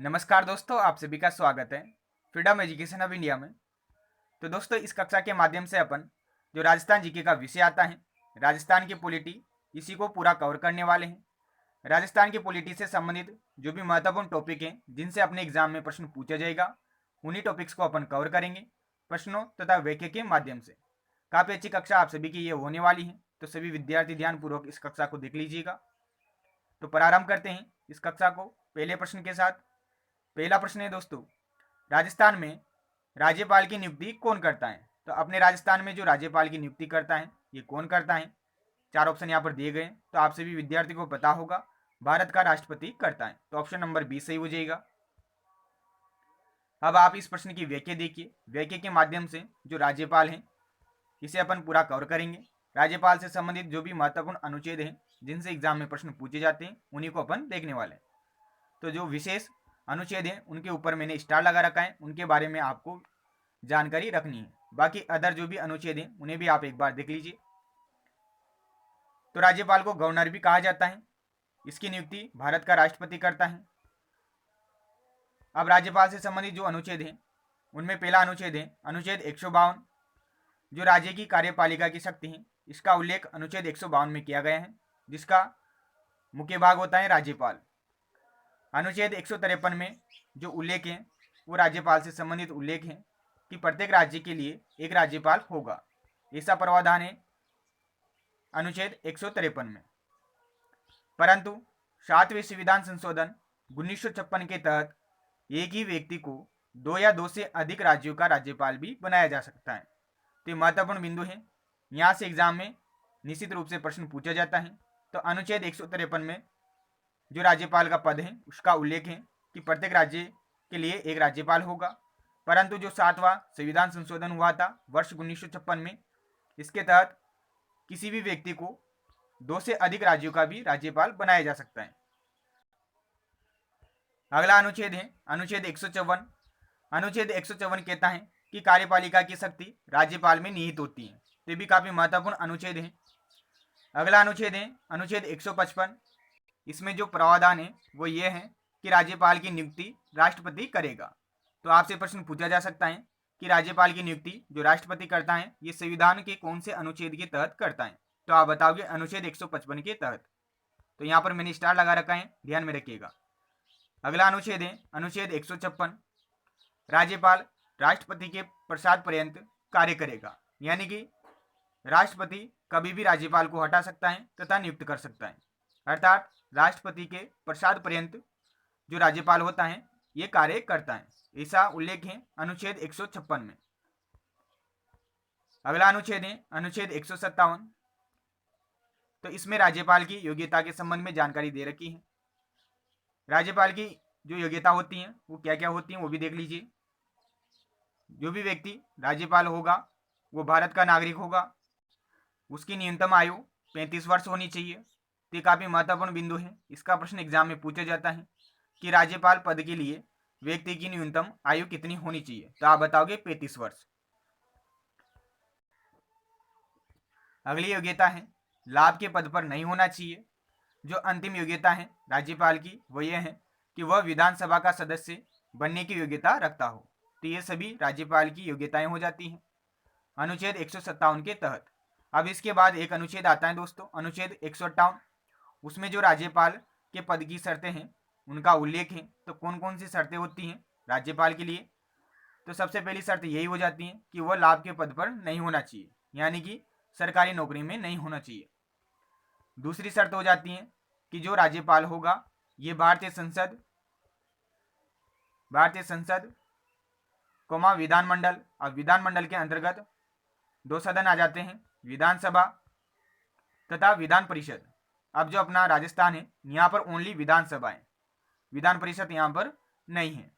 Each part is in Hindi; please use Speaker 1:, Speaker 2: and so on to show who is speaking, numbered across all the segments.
Speaker 1: नमस्कार दोस्तों, आप सभी का स्वागत है फ्रीडम एजुकेशन ऑफ इंडिया में। तो दोस्तों, इस कक्षा के माध्यम से अपन जो राजस्थान जीके का विषय आता है, राजस्थान की पॉलिटी, इसी को पूरा कवर करने वाले हैं। राजस्थान की पॉलिटी से संबंधित जो भी महत्वपूर्ण टॉपिक हैं जिनसे अपने एग्जाम में प्रश्न पूछा जाएगा, उन्हीं टॉपिक्स को अपन कवर करेंगे प्रश्नों तथा वाक्य के माध्यम से। काफ़ी अच्छी कक्षा आप सभी की ये होने वाली है, तो सभी विद्यार्थी ध्यानपूर्वक इस कक्षा को देख लीजिएगा। तो प्रारंभ करते हैं इस कक्षा को पहले प्रश्न के साथ। पहला प्रश्न है दोस्तों, राजस्थान में राज्यपाल की नियुक्ति कौन करता है? तो अपने राजस्थान में जो राज्यपाल की नियुक्ति करता है ये कौन करता है? चार ऑप्शन यहाँ पर दिए गए, तो आप सभी विद्यार्थी को पता होगा, भारत का राष्ट्रपति करता है। तो ऑप्शन नंबर 20 सही हो जाएगा। अब आप इस प्रश्न की व्याख्या देखिए। व्याख्या के माध्यम से जो राज्यपाल है इसे अपन पूरा कवर करेंगे। राज्यपाल से संबंधित जो भी महत्वपूर्ण अनुच्छेद हैं जिनसे एग्जाम में प्रश्न पूछे जाते हैं उन्हीं को अपन देखने वाले हैं। तो जो विशेष अनुच्छेद हैं उनके ऊपर मैंने स्टार लगा रखा है, उनके बारे में आपको जानकारी रखनी है। बाकी अदर जो भी अनुच्छेद हैं उन्हें भी आप एक बार देख लीजिए। तो राज्यपाल को गवर्नर भी कहा जाता है। इसकी नियुक्ति भारत का राष्ट्रपति करता है। अब राज्यपाल से संबंधित जो अनुच्छेद हैं उनमें पहला अनुच्छेद है अनुच्छेद 152, जो राज्य की कार्यपालिका की शक्ति है। इसका उल्लेख अनुच्छेद 152 में किया गया है, जिसका मुख्य भाग होता है राज्यपाल। अनुच्छेद 153 में जो उल्लेख है वो राज्यपाल से संबंधित उल्लेख है कि प्रत्येक राज्य के लिए एक राज्यपाल होगा। ऐसा प्रावधान है अनुच्छेद 153 में। परंतु 7वें संविधान संशोधन 1956 के तहत एक ही व्यक्ति को 2 या 2 से अधिक राज्यों का राज्यपाल भी बनाया जा सकता है। तो ये महत्वपूर्ण बिंदु है, यहाँ से एग्जाम में निश्चित रूप से प्रश्न पूछा जाता है। तो अनुच्छेद 153 में जो राज्यपाल का पद है उसका उल्लेख है कि प्रत्येक राज्य के लिए एक राज्यपाल होगा। परंतु जो 7वां संविधान संशोधन हुआ था वर्ष 1956 में, इसके तहत किसी भी व्यक्ति को 2 से अधिक राज्यों का भी राज्यपाल बनाया जा सकता है। अगला अनुच्छेद है अनुच्छेद 154। अनुच्छेद 154 कहता है कि कार्यपालिका की शक्ति राज्यपाल में निहित होती है। तो ये भी काफी महत्वपूर्ण अनुच्छेद है। अगला अनुच्छेद है अनुच्छेद 155। इसमें जो प्रावधान है वो ये है कि राज्यपाल की नियुक्ति राष्ट्रपति करेगा। तो आपसे प्रश्न पूछा जा सकता है कि राज्यपाल की नियुक्ति जो राष्ट्रपति करता है ये संविधान के कौन से अनुच्छेद के तहत करता है? तो आप बताओगे अनुच्छेद 155 के तहत। तो यहाँ पर मैंने स्टार लगा रखा है, ध्यान में रखिएगा। अगला अनुच्छेद है अनुच्छेद 156। राज्यपाल राष्ट्रपति के प्रसाद पर्यंत कार्य करेगा, यानी कि राष्ट्रपति कभी भी राज्यपाल को हटा सकता है तथा नियुक्त कर सकता है। अर्थात राष्ट्रपति के प्रसाद पर्यंत जो राज्यपाल होता है ये कार्य करता है, ऐसा उल्लेख है अनुच्छेद 156 में। अगला अनुच्छेद है अनुच्छेद 157। तो इसमें राज्यपाल की योग्यता के संबंध में जानकारी दे रखी है। राज्यपाल की जो योग्यता होती है वो क्या क्या होती है वो भी देख लीजिए। जो भी व्यक्ति राज्यपाल होगा वो भारत का नागरिक होगा। उसकी न्यूनतम आयु 35 वर्ष होनी चाहिए। तो ये काफी महत्वपूर्ण बिंदु है, इसका प्रश्न एग्जाम में पूछा जाता है कि राज्यपाल पद के लिए व्यक्ति की न्यूनतम आयु कितनी होनी चाहिए? तो आप बताओगे 35 वर्ष। अगली योग्यता है लाभ के पद पर नहीं होना चाहिए। जो अंतिम योग्यता है राज्यपाल की वो ये है कि वह विधानसभा का सदस्य बनने की योग्यता रखता हो। तो ये सभी राज्यपाल की योग्यताएं हो जाती हैं अनुच्छेद 157 के तहत। अब इसके बाद एक अनुच्छेद आता है दोस्तों, अनुच्छेद 158। उसमें जो राज्यपाल के पद की शर्तें हैं उनका उल्लेख है। तो कौन कौन सी शर्तें होती हैं राज्यपाल के लिए? तो सबसे पहली शर्त यही हो जाती है कि वह लाभ के पद पर नहीं होना चाहिए, यानी कि सरकारी नौकरी में नहीं होना चाहिए। दूसरी शर्त हो जाती है कि जो राज्यपाल होगा ये भारतीय संसद कोमा विधानमंडल। अब विधानमंडल के अंतर्गत 2 सदन आ जाते हैं, विधानसभा तथा विधान परिषद। अब जो अपना राजस्थान है यहाँ पर ओनली विधानसभा है, विधान परिषद यहाँ पर नहीं है।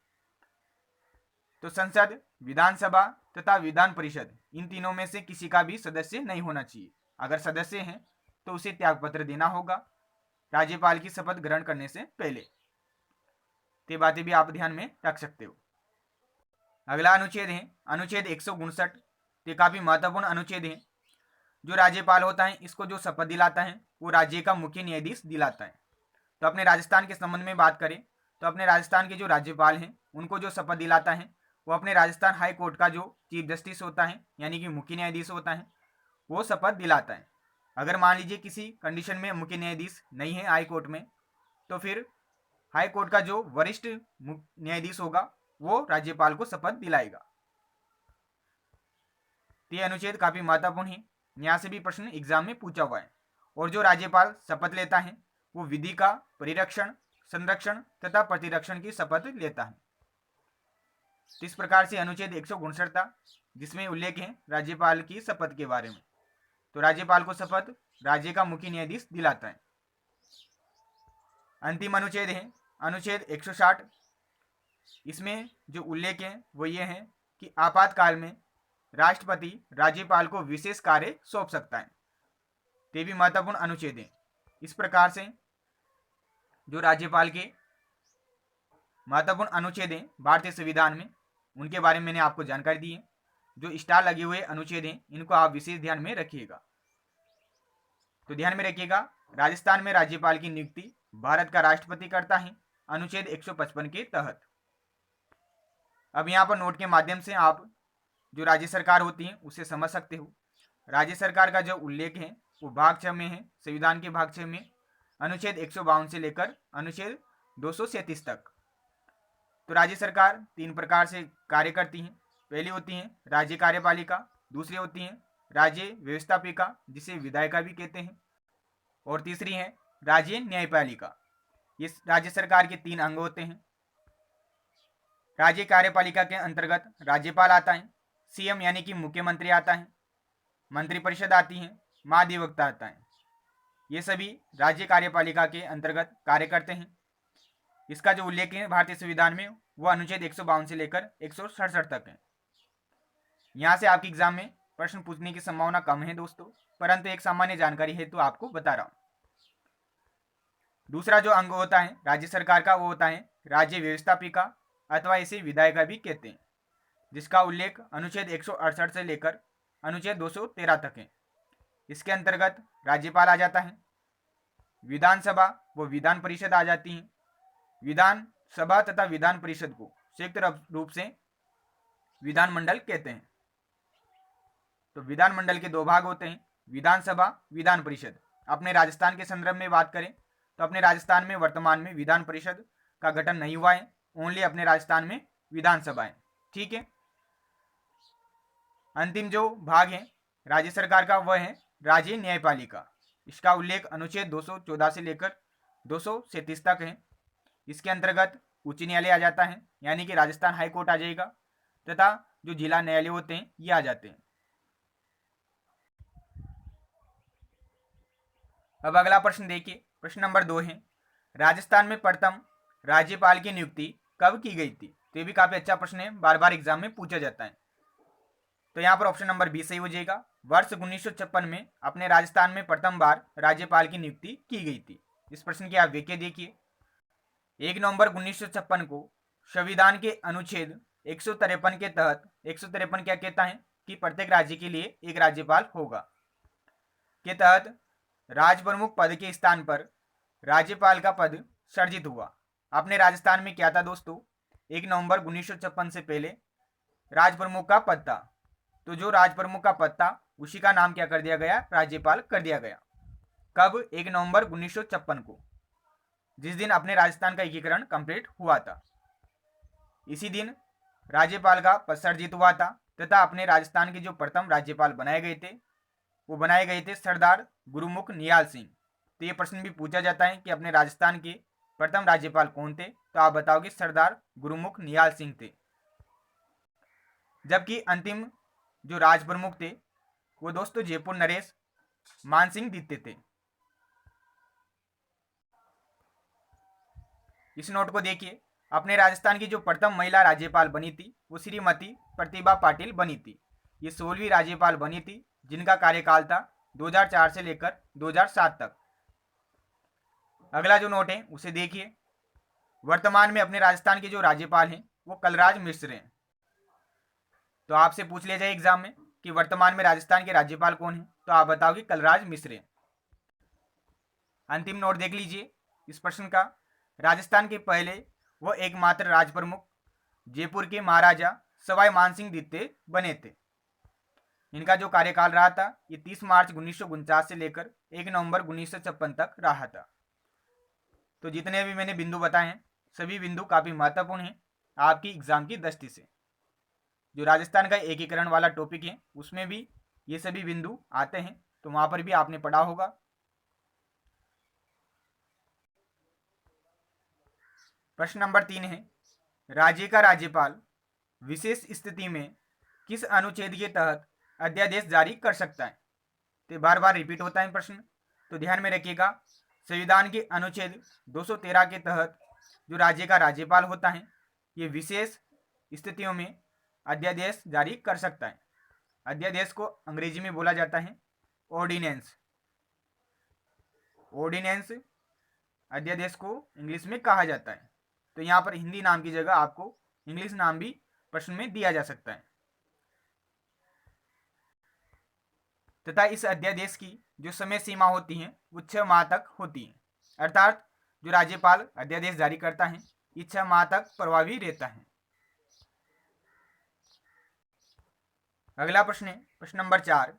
Speaker 1: तो संसद, विधानसभा तथा विधान परिषद, इन तीनों में से किसी का भी सदस्य नहीं होना चाहिए। अगर सदस्य हैं तो उसे त्यागपत्र देना होगा राज्यपाल की शपथ ग्रहण करने से पहले। ये बातें भी आप ध्यान में रख सकते हो। अगला अनुच्छेद है अनुच्छेद 159। ये काफी महत्वपूर्ण अनुच्छेद है। जो राज्यपाल होता है इसको जो शपथ दिलाता है वो राज्य का मुख्य न्यायाधीश दिलाता है। तो अपने राजस्थान के संबंध में बात करें तो अपने राजस्थान के जो राज्यपाल हैं उनको जो शपथ दिलाता है वो अपने राजस्थान हाई कोर्ट का जो चीफ जस्टिस होता है यानी कि मुख्य न्यायाधीश होता है वो शपथ दिलाता है। अगर मान लीजिए किसी कंडीशन में मुख्य न्यायाधीश नहीं है हाई कोर्ट में, तो फिर हाई कोर्ट का जो वरिष्ठ न्यायाधीश होगा वो राज्यपाल को शपथ दिलाएगा। तो ये अनुच्छेद काफी महत्वपूर्ण है, यहाँ से भी प्रश्न एग्जाम में पूछा हुआ है। और जो राज्यपाल शपथ लेता है वो विधि का परिरक्षण, संरक्षण तथा प्रतिरक्षण की शपथ लेता है। तो इस प्रकार से अनुच्छेद 159 था जिसमें उल्लेख है राज्यपाल की शपथ के बारे में। तो राज्यपाल को शपथ राज्य का मुख्य न्यायाधीश दिलाता है। अंतिम अनुच्छेद है अनुच्छेद 160। इसमें जो उल्लेख है वो ये है कि आपातकाल में राष्ट्रपति राज्यपाल को विशेष कार्य सौंप सकता है। ये भी महत्वपूर्ण अनुच्छेद है। इस प्रकार से जो राज्यपाल के महत्वपूर्ण अनुच्छेद हैं भारतीय संविधान में उनके बारे में मैंने आपको जानकारी दी है। जो स्टार लगे हुए अनुच्छेद हैं इनको आप विशेष ध्यान में रखिएगा। तो ध्यान में रखिएगा, राजस्थान में राज्यपाल की नियुक्ति भारत का राष्ट्रपति करता है अनुच्छेद 155 के तहत। अब यहाँ पर नोट के माध्यम से आप जो राज्य सरकार होती है उसे समझ सकते हो। राज्य सरकार का जो उल्लेख है वो भाग 6 में है, संविधान के भाग 6 में अनुच्छेद 152 से लेकर अनुच्छेद 237 तक। तो राज्य सरकार 3 प्रकार से कार्य करती है। पहली होती है राज्य कार्यपालिका, दूसरी होती है राज्य व्यवस्थापिका जिसे विधायिका भी कहते हैं, और तीसरी है राज्य न्यायपालिका। इस राज्य सरकार के 3 अंग होते हैं। राज्य कार्यपालिका के अंतर्गत राज्यपाल आता है, सीएम यानी कि मुख्यमंत्री आता है, मंत्रिपरिषद आती है, महाधिवक्ता आता है। ये सभी राज्य कार्यपालिका के अंतर्गत कार्य करते हैं। इसका जो उल्लेख है भारतीय संविधान में वो अनुच्छेद 152 से लेकर 167 तक है। यहाँ से आपके एग्जाम में प्रश्न पूछने की संभावना कम है दोस्तों, परंतु एक सामान्य जानकारी है तो आपको बता रहा हूँ। दूसरा जो अंग होता है राज्य सरकार का वो होता है राज्य व्यवस्थापिका अथवा इसे विधायिका भी कहते हैं, जिसका उल्लेख अनुच्छेद 168 से लेकर अनुच्छेद 213 तक है। इसके अंतर्गत राज्यपाल आ जाता है, विधानसभा वो विधान परिषद आ जाती है। विधान सभा तथा विधान परिषद को संयुक्त रूप से विधानमंडल कहते हैं। तो विधानमंडल के 2 भाग होते हैं, विधानसभा, विधान परिषद। अपने राजस्थान के संदर्भ में बात करें तो अपने राजस्थान में वर्तमान में विधान परिषद का गठन नहीं हुआ है, ओनली अपने राजस्थान में विधानसभा है। ठीक है। अंतिम जो भाग है राज्य सरकार का वह है राज्य न्यायपालिका। इसका उल्लेख अनुच्छेद 214 से लेकर 237 तक है। इसके अंतर्गत उच्च न्यायालय आ जाता है, यानी कि राजस्थान हाई कोर्ट आ जाएगा, तथा जो जिला न्यायालय होते हैं ये आ जाते हैं। अब अगला प्रश्न देखिए, प्रश्न नंबर 2 है राजस्थान में प्रथम राज्यपाल की नियुक्ति कब की गई थी। तो ये भी काफी अच्छा प्रश्न है, बार बार एग्जाम में पूछा जाता है। तो यहाँ पर ऑप्शन नंबर 20 सही हो जाएगा। वर्ष 1956 में अपने राजस्थान में प्रथम बार राज्यपाल की नियुक्ति की गई थी। इस प्रश्न की आप व्याख्या देखिए। 1 नवंबर 1956 को संविधान के अनुच्छेद 153 के तहत 153 क्या कहता है कि प्रत्येक राज्य के लिए एक राज्यपाल होगा के तहत राज प्रमुख पद के स्थान पर राज्यपाल का पद सर्जित हुआ। अपने राजस्थान में क्या था दोस्तों, 1 नवंबर 1956 से पहले राज प्रमुख का पद था। तो जो राज प्रमुख का पद था उसी का नाम क्या कर दिया गया, राज्यपाल कर दिया गया। कब, 1 नवंबर 1956 को, जिस दिन अपने राजस्थान का एकीकरण कंप्लीट हुआ था। इसी दिन राज्यपाल का पद सर्जित हुआ था तथा अपने राजस्थान के जो प्रथम राज्यपाल बनाए गए थे वो बनाए गए थे सरदार गुरुमुख निहाल सिंह। तो ये प्रश्न भी पूछा जाता है कि अपने राजस्थान के प्रथम राज्यपाल कौन थे, तो आप बताओगे सरदार गुरुमुख निहाल सिंह थे। जबकि अंतिम जो राज प्रमुख थे वो दोस्तों जयपुर नरेश मानसिंह दित्ते थे। इस नोट को देखिए, अपने राजस्थान की जो प्रथम महिला राज्यपाल बनी थी वो श्रीमती प्रतिभा पाटिल बनी थी। ये 16वीं राज्यपाल बनी थी जिनका कार्यकाल था 2004 से लेकर 2007 तक। अगला जो नोट है उसे देखिए, वर्तमान में अपने राजस्थान के जो राज्यपाल हैं वो कलराज मिश्र हैं। तो आपसे पूछ लिया जाए एग्जाम में कि वर्तमान में राजस्थान के राज्यपाल कौन है, तो आप बताओगे कलराज मिश्र हैं। अंतिम नोट देख लीजिए इस प्रश्न का, राजस्थान के पहले वो एकमात्र राज प्रमुख जयपुर के महाराजा सवाई मानसिंह द्वितीय बने थे। इनका जो कार्यकाल रहा था ये 30 मार्च 1949 से लेकर 1 नवंबर 1956 तक रहा था। तो जितने भी मैंने बिंदु बताए हैं सभी बिंदु काफी महत्वपूर्ण हैं आपकी एग्जाम की दृष्टि से। जो राजस्थान का एकीकरण वाला टॉपिक है उसमें भी ये सभी बिंदु आते हैं, तो वहां पर भी आपने पढ़ा होगा। प्रश्न नंबर 3 है, राज्य का राज्यपाल विशेष स्थिति में किस अनुच्छेद के तहत अध्यादेश जारी कर सकता है? तो बार बार रिपीट होता है प्रश्न, तो ध्यान में रखिएगा। संविधान के अनुच्छेद 213 के तहत जो राज्य का राज्यपाल होता है ये विशेष स्थितियों में अध्यादेश जारी कर सकता है। अध्यादेश को अंग्रेजी में बोला जाता है ऑर्डिनेंस। ऑर्डिनेंस अध्यादेश को इंग्लिश में कहा जाता है। तो यहाँ पर हिंदी नाम की जगह आपको इंग्लिश नाम भी प्रश्न में दिया जा सकता है। तथा इस अध्यादेश की जो समय सीमा होती है वो 6 माह तक होती है, अर्थात जो राज्यपाल अध्यादेश जारी करता है ये 6 माह तक प्रभावी रहता है। अगला प्रश्न है प्रश्न नंबर 4,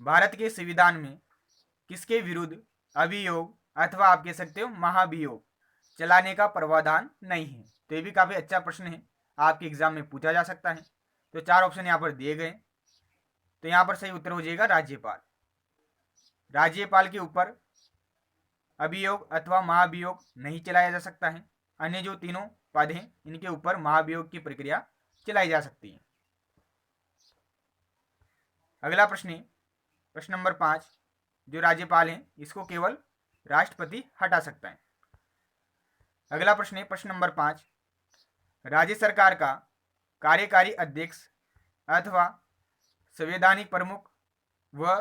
Speaker 1: भारत के संविधान में किसके विरुद्ध अभियोग अथवा आप कह सकते हो महाभियोग चलाने का प्रावधान नहीं है? तो ये भी काफी अच्छा प्रश्न है, आपके एग्जाम में पूछा जा सकता है। तो 4 ऑप्शन यहाँ पर दिए गए, तो यहाँ पर सही उत्तर हो जाएगा राज्यपाल। राज्यपाल के ऊपर अभियोग अथवा महाभियोग नहीं चलाया जा सकता है। अन्य जो तीनों पद हैं इनके ऊपर महाभियोग की प्रक्रिया चलाई जा सकती है। अगला प्रश्न है प्रश्न नंबर 5, जो राज्यपाल है इसको केवल राष्ट्रपति हटा सकता है। अगला प्रश्न है प्रश्न नंबर 5, राज्य सरकार का कार्यकारी अध्यक्ष अथवा संवैधानिक प्रमुख व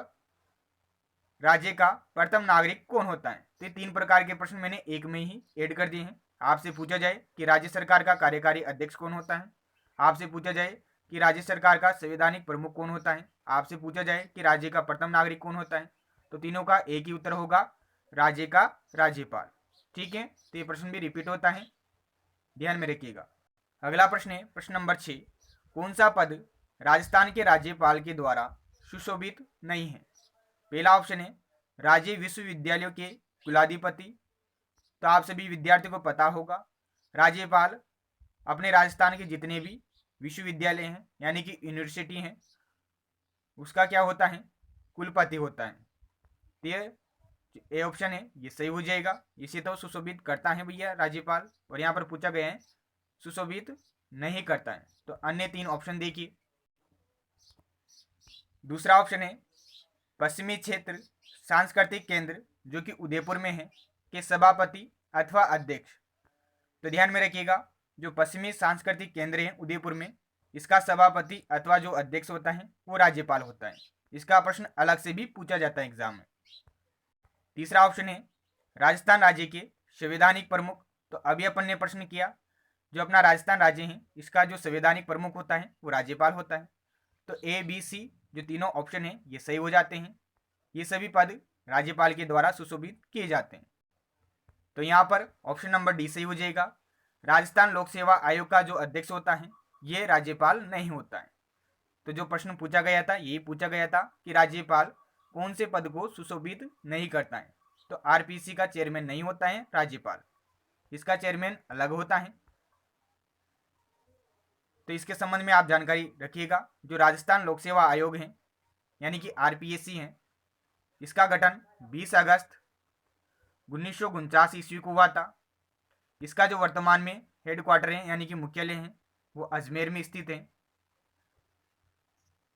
Speaker 1: राज्य का प्रथम नागरिक कौन होता है? तो 3 प्रकार के प्रश्न मैंने एक में ही ऐड कर दिए हैं। आपसे पूछा जाए कि राज्य सरकार का कार्यकारी अध्यक्ष कौन होता है, आपसे पूछा जाए कि राज्य सरकार का संवैधानिक प्रमुख कौन होता है, आपसे पूछा जाए कि राज्य का प्रथम नागरिक कौन होता है, तो तीनों का एक ही उत्तर होगा, राज्य का राज्यपाल। ठीक है, तो ये प्रश्न भी रिपीट होता है, ध्यान में रखिएगा। अगला प्रश्न है प्रश्न नंबर 6, कौन सा पद राजस्थान के राज्यपाल के द्वारा सुशोभित नहीं है? पहला ऑप्शन है राज्य विश्वविद्यालयों के कुलाधिपति। तो आप सभी विद्यार्थियों को पता होगा राज्यपाल अपने राजस्थान के जितने भी विश्वविद्यालय हैं यानी कि यूनिवर्सिटी हैं उसका क्या होता है, कुलपति होता है। तो ये ऑप्शन है ये सही हो जाएगा। इसे तो सुशोभित करता है भैया राज्यपाल, और यहाँ पर पूछा गया है सुशोभित नहीं करता है। तो अन्य 3 ऑप्शन देखिए। दूसरा ऑप्शन है पश्चिमी क्षेत्र सांस्कृतिक केंद्र जो कि उदयपुर में है के सभापति अथवा अध्यक्ष। तो ध्यान में रखिएगा जो पश्चिमी सांस्कृतिक केंद्र है उदयपुर में इसका सभापति अथवा जो अध्यक्ष होता है वो राज्यपाल होता है। इसका प्रश्न अलग से भी पूछा जाता है एग्जाम में। तीसरा ऑप्शन है राजस्थान राज्य के संवैधानिक प्रमुख। तो अभी अपन ने प्रश्न किया जो अपना राजस्थान राज्य है इसका जो संवैधानिक प्रमुख होता है वो राज्यपाल होता है। तो ए बी सी जो तीनों ऑप्शन है ये सही हो जाते हैं। ये सभी पद राज्यपाल के द्वारा सुशोभित किए जाते हैं। तो यहाँ पर ऑप्शन नंबर डी सही हो जाएगा। राजस्थान लोक सेवा आयोग का जो अध्यक्ष होता है ये राज्यपाल नहीं होता है। तो जो प्रश्न पूछा गया था यही पूछा गया था कि राज्यपाल कौन से पद को सुशोभित नहीं करता है। तो आरपीसी का चेयरमैन नहीं होता है राज्यपाल, इसका चेयरमैन अलग होता है। तो इसके संबंध में आप जानकारी रखिएगा। जो राजस्थान लोक सेवा आयोग है यानी कि आरपीएससी है इसका गठन 20 अगस्त 1949 ईस्वी को हुआ था। इसका जो वर्तमान में हेडक्वार्टर है यानी कि मुख्यालय है वो अजमेर में स्थित है।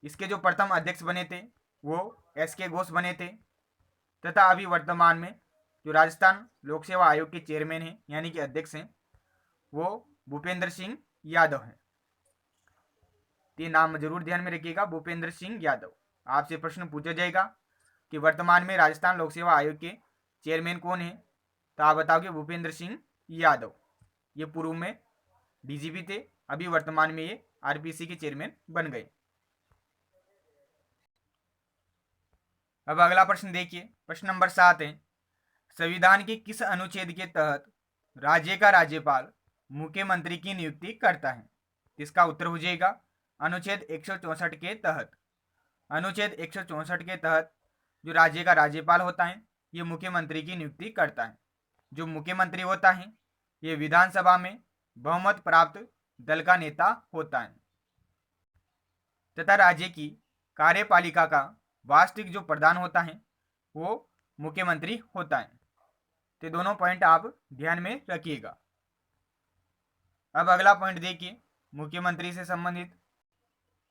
Speaker 1: इसके जो प्रथम अध्यक्ष बने थे वो एस.के. घोष बने थे, तथा अभी वर्तमान में जो राजस्थान लोक सेवा आयोग के चेयरमैन हैं यानी कि अध्यक्ष हैं वो भूपेंद्र सिंह यादव हैं। ये नाम जरूर ध्यान में रखिएगा, भूपेंद्र सिंह यादव। आपसे प्रश्न पूछा जाएगा कि वर्तमान में राजस्थान लोक सेवा आयोग के चेयरमैन कौन है, तो आप बताओगे भूपेंद्र सिंह यादव। ये पूर्व में डीजीपी थे, अभी वर्तमान में ये आरपीसी के चेयरमैन बन गए। अब अगला प्रश्न देखिए, प्रश्न नंबर 7 है संविधान के किस अनुच्छेद के तहत राज्य का राज्यपाल मुख्यमंत्री की नियुक्ति करता है? इसका उत्तर हो जाएगा अनुच्छेद 164 के तहत। अनुच्छेद 164 के तहत जो राज्य का राज्यपाल होता है ये मुख्यमंत्री की नियुक्ति करता है। जो मुख्यमंत्री होता है ये विधानसभा में बहुमत प्राप्त दल का नेता होता है तथा राज्य की कार्यपालिका का वास्तविक जो प्रधान होता है वो मुख्यमंत्री होता है। तो दोनों पॉइंट आप ध्यान में रखिएगा। अब अगला पॉइंट देखिए मुख्यमंत्री से संबंधित।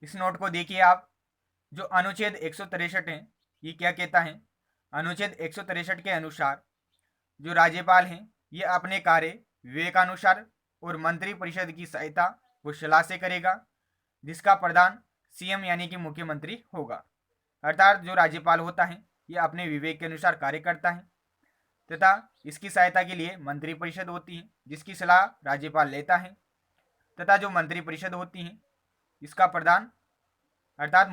Speaker 1: इस नोट को देखिए आप। जो अनुच्छेद 163 है ये क्या कहता है? अनुच्छेद 163 के अनुसार जो राज्यपाल हैं ये अपने कार्य विवेकानुसार और मंत्रिपरिषद की सहायता व सलाह से करेगा, जिसका प्रधान सीएम यानी कि मुख्यमंत्री होगा। अर्थात जो राज्यपाल होता है ये अपने विवेक के अनुसार कार्य करता है तथा इसकी सहायता के लिए मंत्रिपरिषद होती है जिसकी सलाह राज्यपाल लेता है तथा जो मंत्रिपरिषद होती है इसका प्रधान अर्थात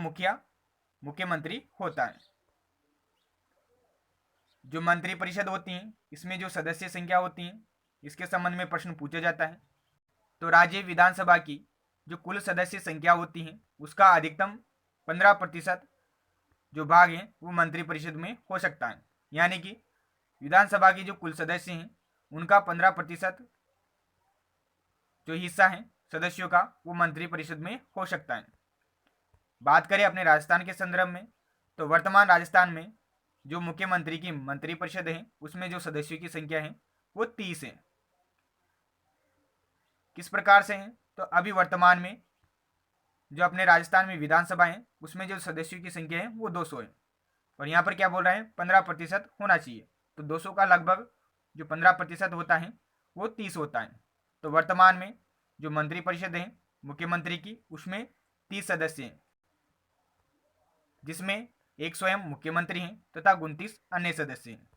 Speaker 1: मुख्यमंत्री होता है। जो मंत्रिपरिषद होती है इसमें जो सदस्य संख्या होती है इसके संबंध में प्रश्न पूछा जाता है। तो राज्य विधानसभा की जो कुल सदस्य संख्या होती है उसका अधिकतम 15% जो भाग है वो मंत्रिपरिषद में हो सकता है। यानी कि विधानसभा की जो कुल सदस्य हैं उनका 15% जो हिस्सा है सदस्यों का वो मंत्रिपरिषद में हो सकता है। बात करें अपने राजस्थान के संदर्भ में तो वर्तमान राजस्थान में जो मुख्यमंत्री की मंत्रिपरिषद है उसमें जो सदस्यों की संख्या है वो 30 है। किस प्रकार से है? तो अभी वर्तमान में जो अपने राजस्थान में विधानसभा है उसमें जो सदस्यों की संख्या है वो 200 है और यहाँ पर क्या बोल रहे हैं 15% होना चाहिए। तो 200 का लगभग जो 15% होता है वो 30 होता है। तो वर्तमान में जो मंत्रिपरिषद है मुख्यमंत्री की उसमें 30 सदस्य हैं जिसमें एक स्वयं मुख्यमंत्री हैं तथा 29 अन्य सदस्य हैं।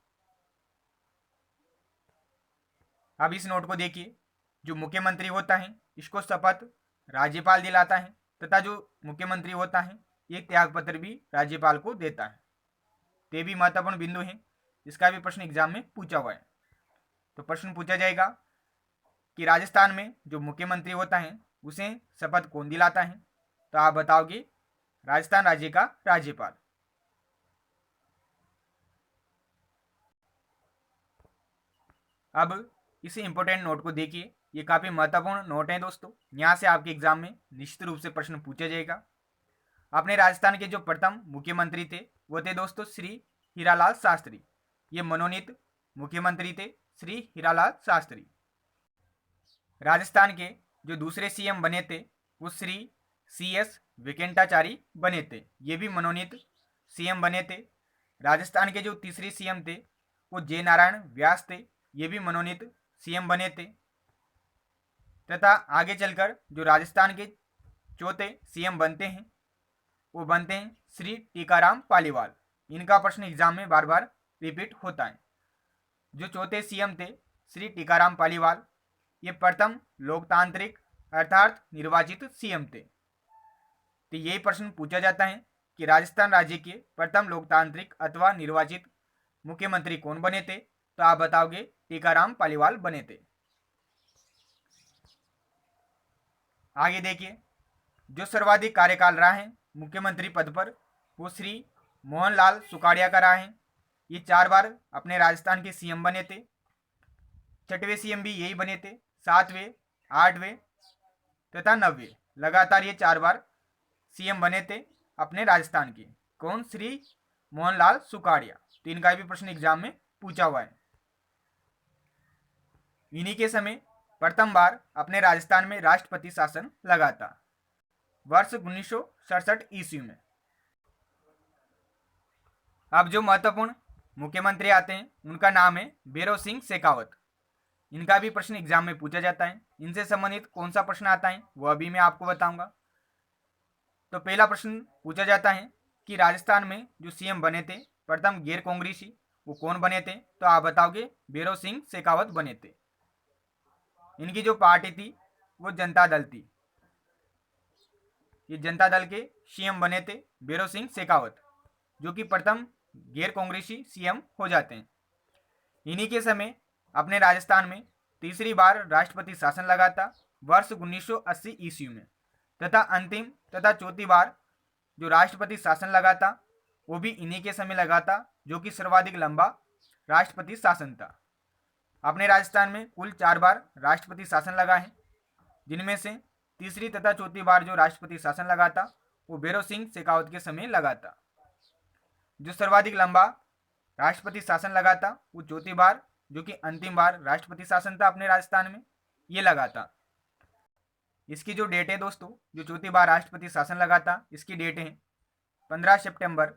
Speaker 1: अब इस नोट को देखिए। जो मुख्यमंत्री होता है इसको शपथ राज्यपाल दिलाता है तथा जो मुख्यमंत्री होता है ये त्यागपत्र भी राज्यपाल को देता है। ये भी महत्वपूर्ण बिंदु है, इसका भी प्रश्न एग्जाम में पूछा हुआ है। तो प्रश्न पूछा जाएगा कि राजस्थान में जो मुख्यमंत्री होता है उसे शपथ कौन दिलाता है? तो आप बताओगे राजस्थान राज्य का राज्यपाल। अब इस इंपॉर्टेंट नोट को देखिए, ये काफी महत्वपूर्ण नोट है दोस्तों। यहाँ से आपके एग्जाम में निश्चित रूप से प्रश्न पूछा जाएगा। अपने राजस्थान के जो प्रथम मुख्यमंत्री थे वो थे दोस्तों श्री हीरालाल शास्त्री। ये मनोनीत मुख्यमंत्री थे श्री हीरालाल शास्त्री। राजस्थान के जो दूसरे सीएम बने थे वो श्री CS वेंकटाचारी बने थे। ये भी मनोनीत सीएम बने थे। राजस्थान के जो तीसरे सीएम थे वो जय नारायण व्यास थे। ये भी मनोनीत सीएम बने थे। तथा आगे चलकर जो राजस्थान के चौथे सीएम बनते हैं वो बनते हैं श्री टीकाराम पालीवाल। इनका प्रश्न एग्जाम में बार बार रिपीट होता है। जो चौथे सीएम थे श्री टीकाराम पालीवाल, ये प्रथम लोकतांत्रिक अर्थात निर्वाचित सीएम थे। तो यही प्रश्न पूछा जाता है कि राजस्थान राज्य के प्रथम लोकतांत्रिक अथवा निर्वाचित मुख्यमंत्री कौन बने थे? तो आप बताओगे टीकाराम पालीवाल बने थे। आगे देखिए, जो सर्वाधिक कार्यकाल रहा है मुख्यमंत्री पद पर वो श्री मोहनलाल सुखाड़िया का रहा है। ये 4 बार अपने राजस्थान के सीएम बने थे। 6वें सीएम भी यही बने थे। 7वें, 8वें तथा 9वें, लगातार ये 4 बार सीएम बने थे अपने राजस्थान के। कौन? श्री मोहनलाल सुखाड़िया। तो इनका भी प्रश्न एग्जाम में पूछा हुआ है। इन्हीं के समय प्रथम बार अपने राजस्थान में राष्ट्रपति शासन लगा था वर्ष 1967 ईस्वी में। अब जो महत्वपूर्ण मुख्यमंत्री आते हैं उनका नाम है भैरव सिंह शेखावत। इनका भी प्रश्न एग्जाम में पूछा जाता है। इनसे संबंधित कौन सा प्रश्न आता है वो अभी मैं आपको बताऊंगा। तो पहला प्रश्न पूछा जाता है कि राजस्थान में जो सीएम बने थे प्रथम गैर कांग्रेसी वो कौन बने थे? तो आप बताओगे भैरव सिंह शेखावत बने थे। इनकी जो पार्टी थी वो जनता दल थी। ये जनता दल के सीएम बने थे भैरव सिंह शेखावत, जो कि प्रथम गैर कांग्रेसी सीएम हो जाते हैं। इन्हीं के समय अपने राजस्थान में तीसरी बार राष्ट्रपति शासन लगा था वर्ष 1980 ईस्वी में, तथा अंतिम तथा चौथी बार जो राष्ट्रपति शासन लगा था वो भी इन्हीं के समय लगा था, जो कि सर्वाधिक लंबा राष्ट्रपति शासन था। अपने राजस्थान में कुल 4 बार राष्ट्रपति शासन लगा है, जिनमें से तीसरी तथा चौथी बार जो राष्ट्रपति शासन लगा था वो भैरव सिंह शेखावत के समय लगा था। जो सर्वाधिक लंबा राष्ट्रपति शासन लगा था वो चौथी बार, जो कि अंतिम बार राष्ट्रपति शासन था अपने राजस्थान में, ये लगा था। इसकी जो डेट है दोस्तों, जो चौथी बार राष्ट्रपति शासन लगा था, इसकी डेट है 15 सितंबर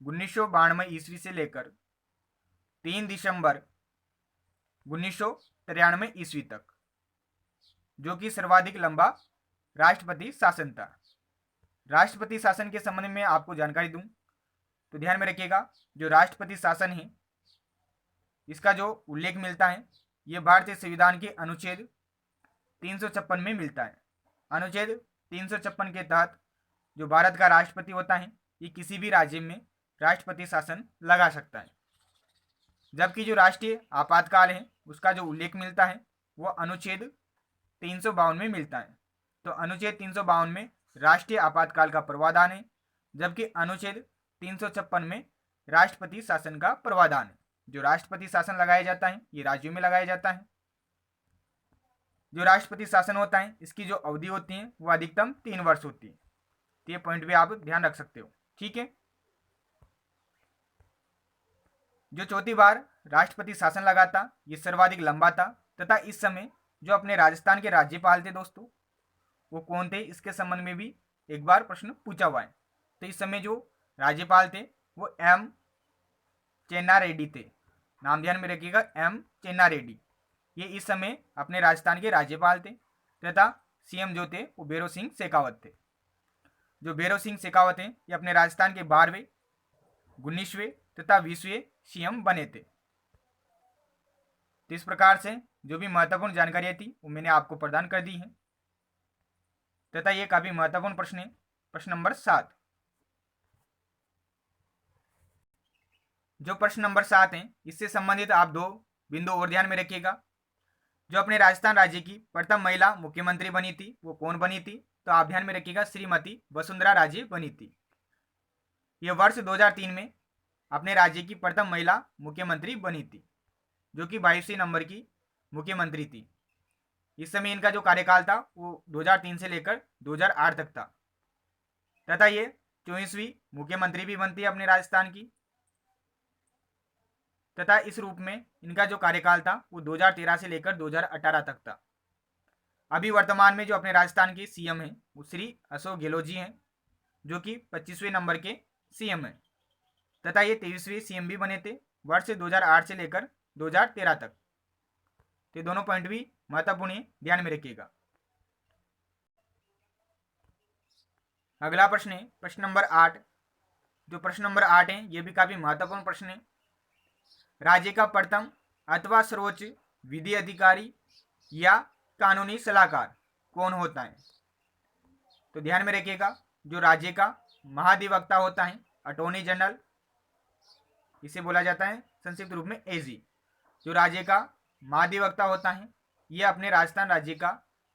Speaker 1: 1992 ईस्वी से लेकर 3 दिसंबर 1993 ईस्वी तक, जो कि सर्वाधिक लंबा राष्ट्रपति शासन था। राष्ट्रपति शासन के संबंध में आपको जानकारी दूं तो ध्यान में रखिएगा, जो राष्ट्रपति शासन है इसका जो उल्लेख मिलता है ये भारतीय संविधान के अनुच्छेद 356 में मिलता है। अनुच्छेद 356 के तहत जो भारत का राष्ट्रपति होता है ये किसी भी राज्य में राष्ट्रपति शासन लगा सकता है, जबकि जो राष्ट्रीय आपातकाल है उसका जो उल्लेख मिलता है वो अनुच्छेद 352 में मिलता है। तो अनुच्छेद 352 में राष्ट्रीय आपातकाल का प्रावधान है, जबकि अनुच्छेद 356 में राष्ट्रपति शासन का प्रावधान है। जो राष्ट्रपति शासन लगाया जाता है ये राज्यों में लगाया जाता है। जो राष्ट्रपति शासन होता है इसकी जो अवधि होती है वो अधिकतम 3 वर्ष होती है। तो ये पॉइंट भी आप ध्यान रख सकते हो, ठीक है। जो चौथी बार राष्ट्रपति शासन लगा था ये सर्वाधिक लंबा था, तथा इस समय जो अपने राजस्थान के राज्यपाल थे दोस्तों वो कौन थे, इसके संबंध में भी एक बार प्रश्न पूछा हुआ है। तो इस समय जो राज्यपाल थे वो एम चेन्ना रेड्डी थे। नाम ध्यान में रखिएगा, एम चेन्ना रेड्डी। ये इस समय अपने राजस्थान के राज्यपाल थे, तथा सीएम जो थे वो भैरव सिंह शेखावत थे। जो भैरव सिंह शेखावत हैं ये अपने राजस्थान के 12वें, 19वें तथा 20वें सीएम बने थे। तो इस प्रकार से जो भी महत्वपूर्ण जानकारियां थी वो मैंने आपको प्रदान कर दी है, तथा ये काफी महत्वपूर्ण प्रश्न है। प्रश्न नंबर 7, जो प्रश्न नंबर 7 है इससे संबंधित आप 2 बिंदु और ध्यान में रखिएगा। जो अपने राजस्थान राज्य की प्रथम महिला मुख्यमंत्री बनी थी वो कौन बनी थी, तो आप ध्यान में रखिएगा, श्रीमती वसुंधरा राजे बनी थी। यह वर्ष 2003 में अपने राज्य की प्रथम महिला मुख्यमंत्री बनी थी, जो कि 22वें नंबर की मुख्यमंत्री थी। इस समय इनका जो कार्यकाल था वो 2003 से लेकर 2008 तक था, तथा ये 24वीं मुख्यमंत्री भी बनती है अपने राजस्थान की, तथा इस रूप में इनका जो कार्यकाल था वो 2013 से लेकर 2018 तक था। अभी वर्तमान में जो अपने राजस्थान के सीएम हैं वो श्री अशोक गहलोत जी हैं, जो कि 25वें नंबर के सीएम हैं, तथा ये 23वें सीएम भी बने थे वर्ष 2008 से लेकर 2013 तक। तो दोनों पॉइंट भी महत्वपूर्ण है, ध्यान में रखिएगा। अगला प्रश्न है प्रश्न नंबर 8। जो प्रश्न नंबर 8 है ये भी काफी महत्वपूर्ण प्रश्न है। राज्य का प्रथम अथवा सर्वोच्च विधि अधिकारी या कानूनी सलाहकार कौन होता है, तो ध्यान में रखिएगा, जो राज्य का महाधिवक्ता होता है, अटॉर्नी जनरल, इसे बोला जाता है संक्षिप्त रूप में एजी। जो राज्य का महाधिवक्ता होता है ये अपने राजस्थान राज्य का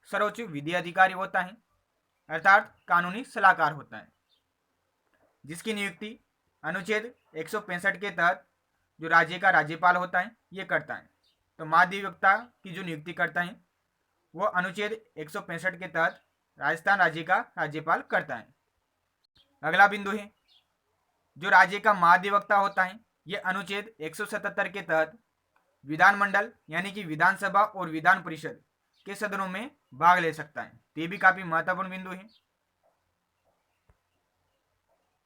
Speaker 1: सर्वोच्च विधि अधिकारी होता है, अर्थात कानूनी सलाहकार होता है, जिसकी नियुक्ति अनुच्छेद 165 के तहत जो राज्य का राज्यपाल होता है ये करता है। तो महाधिवक्ता की जो नियुक्ति करता है वो अनुच्छेद 165 के तहत राजस्थान राज्य का राज्यपाल करता है। अगला बिंदु है, जो राज्य का महाधिवक्ता होता है ये अनुच्छेद 177 के तहत विधानमंडल यानी कि विधानसभा और विधान परिषद के सदनों में भाग ले सकता है। ये भी काफी महत्वपूर्ण बिंदु है,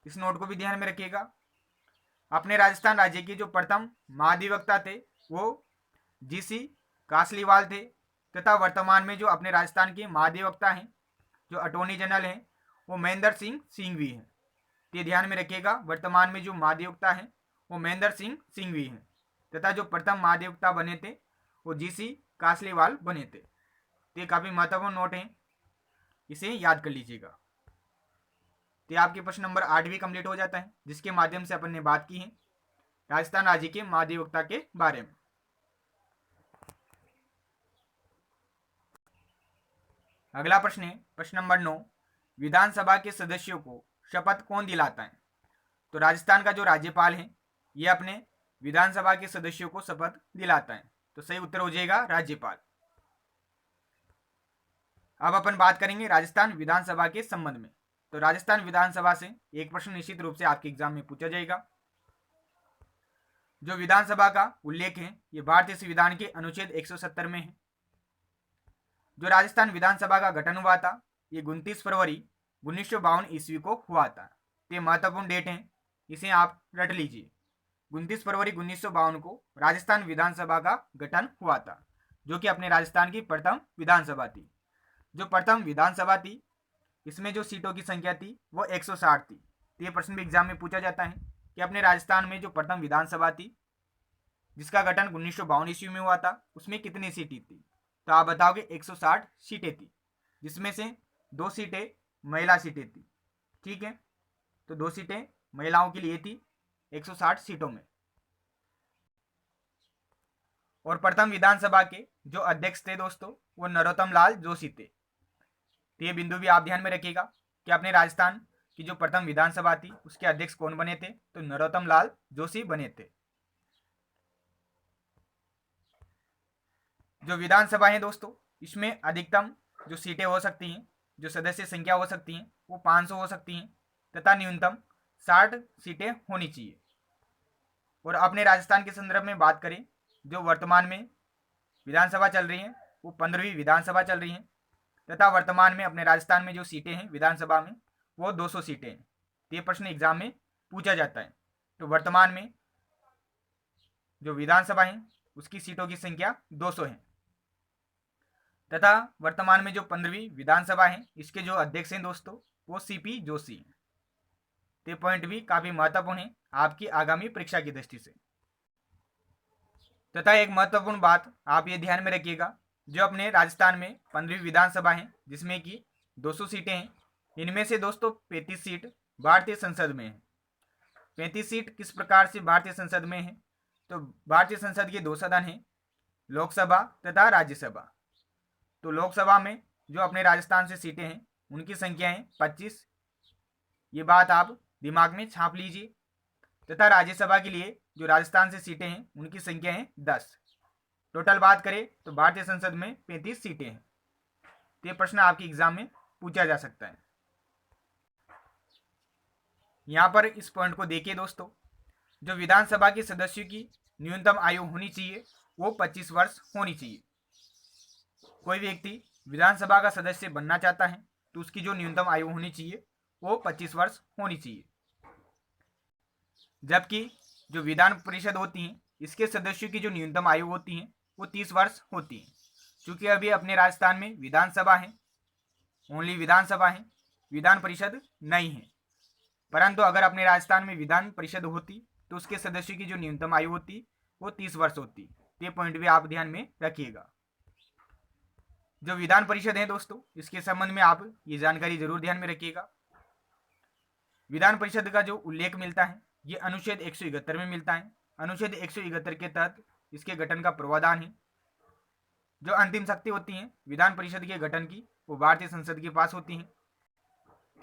Speaker 1: इस नोट को भी ध्यान में रखिएगा। अपने राजस्थान राज्य के जो प्रथम महाधिवक्ता थे वो जीसी कासलीवाल थे, तथा वर्तमान में जो अपने राजस्थान के महाधिवक्ता हैं, जो अटॉर्नी जनरल हैं, वो महेंद्र सिंह सिंघवी हैं। ये ध्यान में रखिएगा, वर्तमान में जो महाधिवक्ता हैं वो महेंद्र सिंह सिंघवी हैं, तथा जो प्रथम महाधिवक्ता बने थे वो जीसी कासलीवाल बने थे। तो ये काफी महत्वपूर्ण नोट है, इसे याद कर लीजिएगा। तो आपके प्रश्न नंबर 8 भी कंप्लीट हो जाता है, जिसके माध्यम से अपन ने बात की है राजस्थान राज्य के महाधिवक्ता के बारे में। अगला प्रश्न है प्रश्न नंबर 9, विधानसभा के सदस्यों को शपथ कौन दिलाता है? तो राजस्थान का जो राज्यपाल है ये अपने विधानसभा के सदस्यों को शपथ दिलाता है। तो सही उत्तर हो जाएगा राज्यपाल। अब अपन बात करेंगे राजस्थान विधानसभा के संबंध में। तो राजस्थान विधानसभा से एक प्रश्न निश्चित रूप से आपके एग्जाम में पूछा जाएगा। जो विधानसभा का उल्लेख है ये भारतीय संविधान के अनुच्छेद 170 में है। जो राजस्थान विधानसभा का गठन हुआ था ये 29 फरवरी 1952 ईस्वी को हुआ था। ये महत्वपूर्ण डेट है, इसे आप रट लीजिए। 29 फरवरी 1952 को राजस्थान विधानसभा का गठन हुआ था, जो कि अपने राजस्थान की प्रथम विधानसभा थी। जो प्रथम विधानसभा थी इसमें जो सीटों की संख्या थी वो 160 थी। तो ये प्रश्न भी एग्जाम में पूछा जाता है कि अपने राजस्थान में जो प्रथम विधानसभा थी जिसका गठन 1952 ईस्वी में हुआ था उसमें कितनी सीटें थी? तो आप बताओगे 160 सीटें थी, जिसमें से 2 सीटें महिला सीटें थी। ठीक है, तो 2 सीटें महिलाओं के लिए थी 160 सीटों में। और प्रथम विधानसभा के जो अध्यक्ष थे दोस्तों वो नरोत्तम लाल जोशी थे। तो ये बिंदु भी आप ध्यान में रखिएगा कि अपने राजस्थान की जो प्रथम विधानसभा थी उसके अध्यक्ष कौन बने थे? तो नरोत्तम लाल जोशी बने थे। जो विधानसभा है दोस्तों इसमें अधिकतम जो सीटें हो सकती हैं, जो सदस्य संख्या हो सकती हैं वो 500 हो सकती हैं तथा न्यूनतम 60 सीटें होनी चाहिए। और अपने राजस्थान के संदर्भ में बात करें, जो वर्तमान में विधानसभा चल रही है वो 15वीं विधानसभा चल रही है तथा वर्तमान में अपने राजस्थान में जो सीटें हैं विधानसभा में वो 200 सीटें हैं। तो ये प्रश्न एग्जाम में पूछा जाता है। तो वर्तमान में जो विधानसभा है उसकी सीटों की संख्या 200 है तथा वर्तमान में जो 15वीं विधानसभा है इसके जो अध्यक्ष हैं दोस्तों वो सीपी जोशी हैं। ये पॉइंट भी काफी महत्वपूर्ण है आपकी आगामी परीक्षा की दृष्टि से। तथा एक महत्वपूर्ण बात आप ये ध्यान में रखिएगा, जो अपने राजस्थान में 15वीं विधानसभा है जिसमें कि 200 सीटें हैं, इनमें से दोस्तों 35 सीट भारतीय संसद में है। 35 सीट किस प्रकार से भारतीय संसद में है? तो भारतीय संसद के 2 सदन हैं, लोकसभा तथा राज्यसभा। तो लोकसभा में जो अपने राजस्थान से सीटें हैं उनकी संख्या है 25, ये बात आप दिमाग में छाप लीजिए। तथा राज्यसभा के लिए जो राजस्थान से सीटें हैं उनकी संख्या है 10। टोटल बात करें तो भारतीय संसद में 35 सीटें हैं। तो ये प्रश्न आपके एग्जाम में पूछा जा सकता है। यहां पर इस पॉइंट को देखिए दोस्तों, जो विधानसभा के सदस्यों की न्यूनतम आयु होनी चाहिए वो 25 वर्ष होनी चाहिए। कोई व्यक्ति विधानसभा का सदस्य बनना चाहता है तो उसकी जो न्यूनतम आयु होनी चाहिए वो 25 वर्ष होनी चाहिए। जबकि जो विधान परिषद होती है इसके सदस्यों की जो न्यूनतम आयु होती है वो 30 वर्ष होती है। चूंकि अभी अपने राजस्थान में विधानसभा है, ओनली विधानसभा है, विधान परिषद नहीं है। परंतु अगर अपने राजस्थान में विधान परिषद होती तो उसके सदस्यों की जो न्यूनतम आयु होती वो 30 वर्ष होती। ये पॉइंट भी आप ध्यान में रखिएगा। जो विधान परिषद है दोस्तों इसके संबंध में आप ये जानकारी जरूर ध्यान में रखिएगा। विधान परिषद का जो उल्लेख मिलता है ये अनुच्छेद 171 में मिलता है। अनुच्छेद 171 के तहत इसके गठन का प्रावधान है। जो अंतिम शक्ति होती है विधान परिषद के गठन की वो भारतीय संसद के पास होती है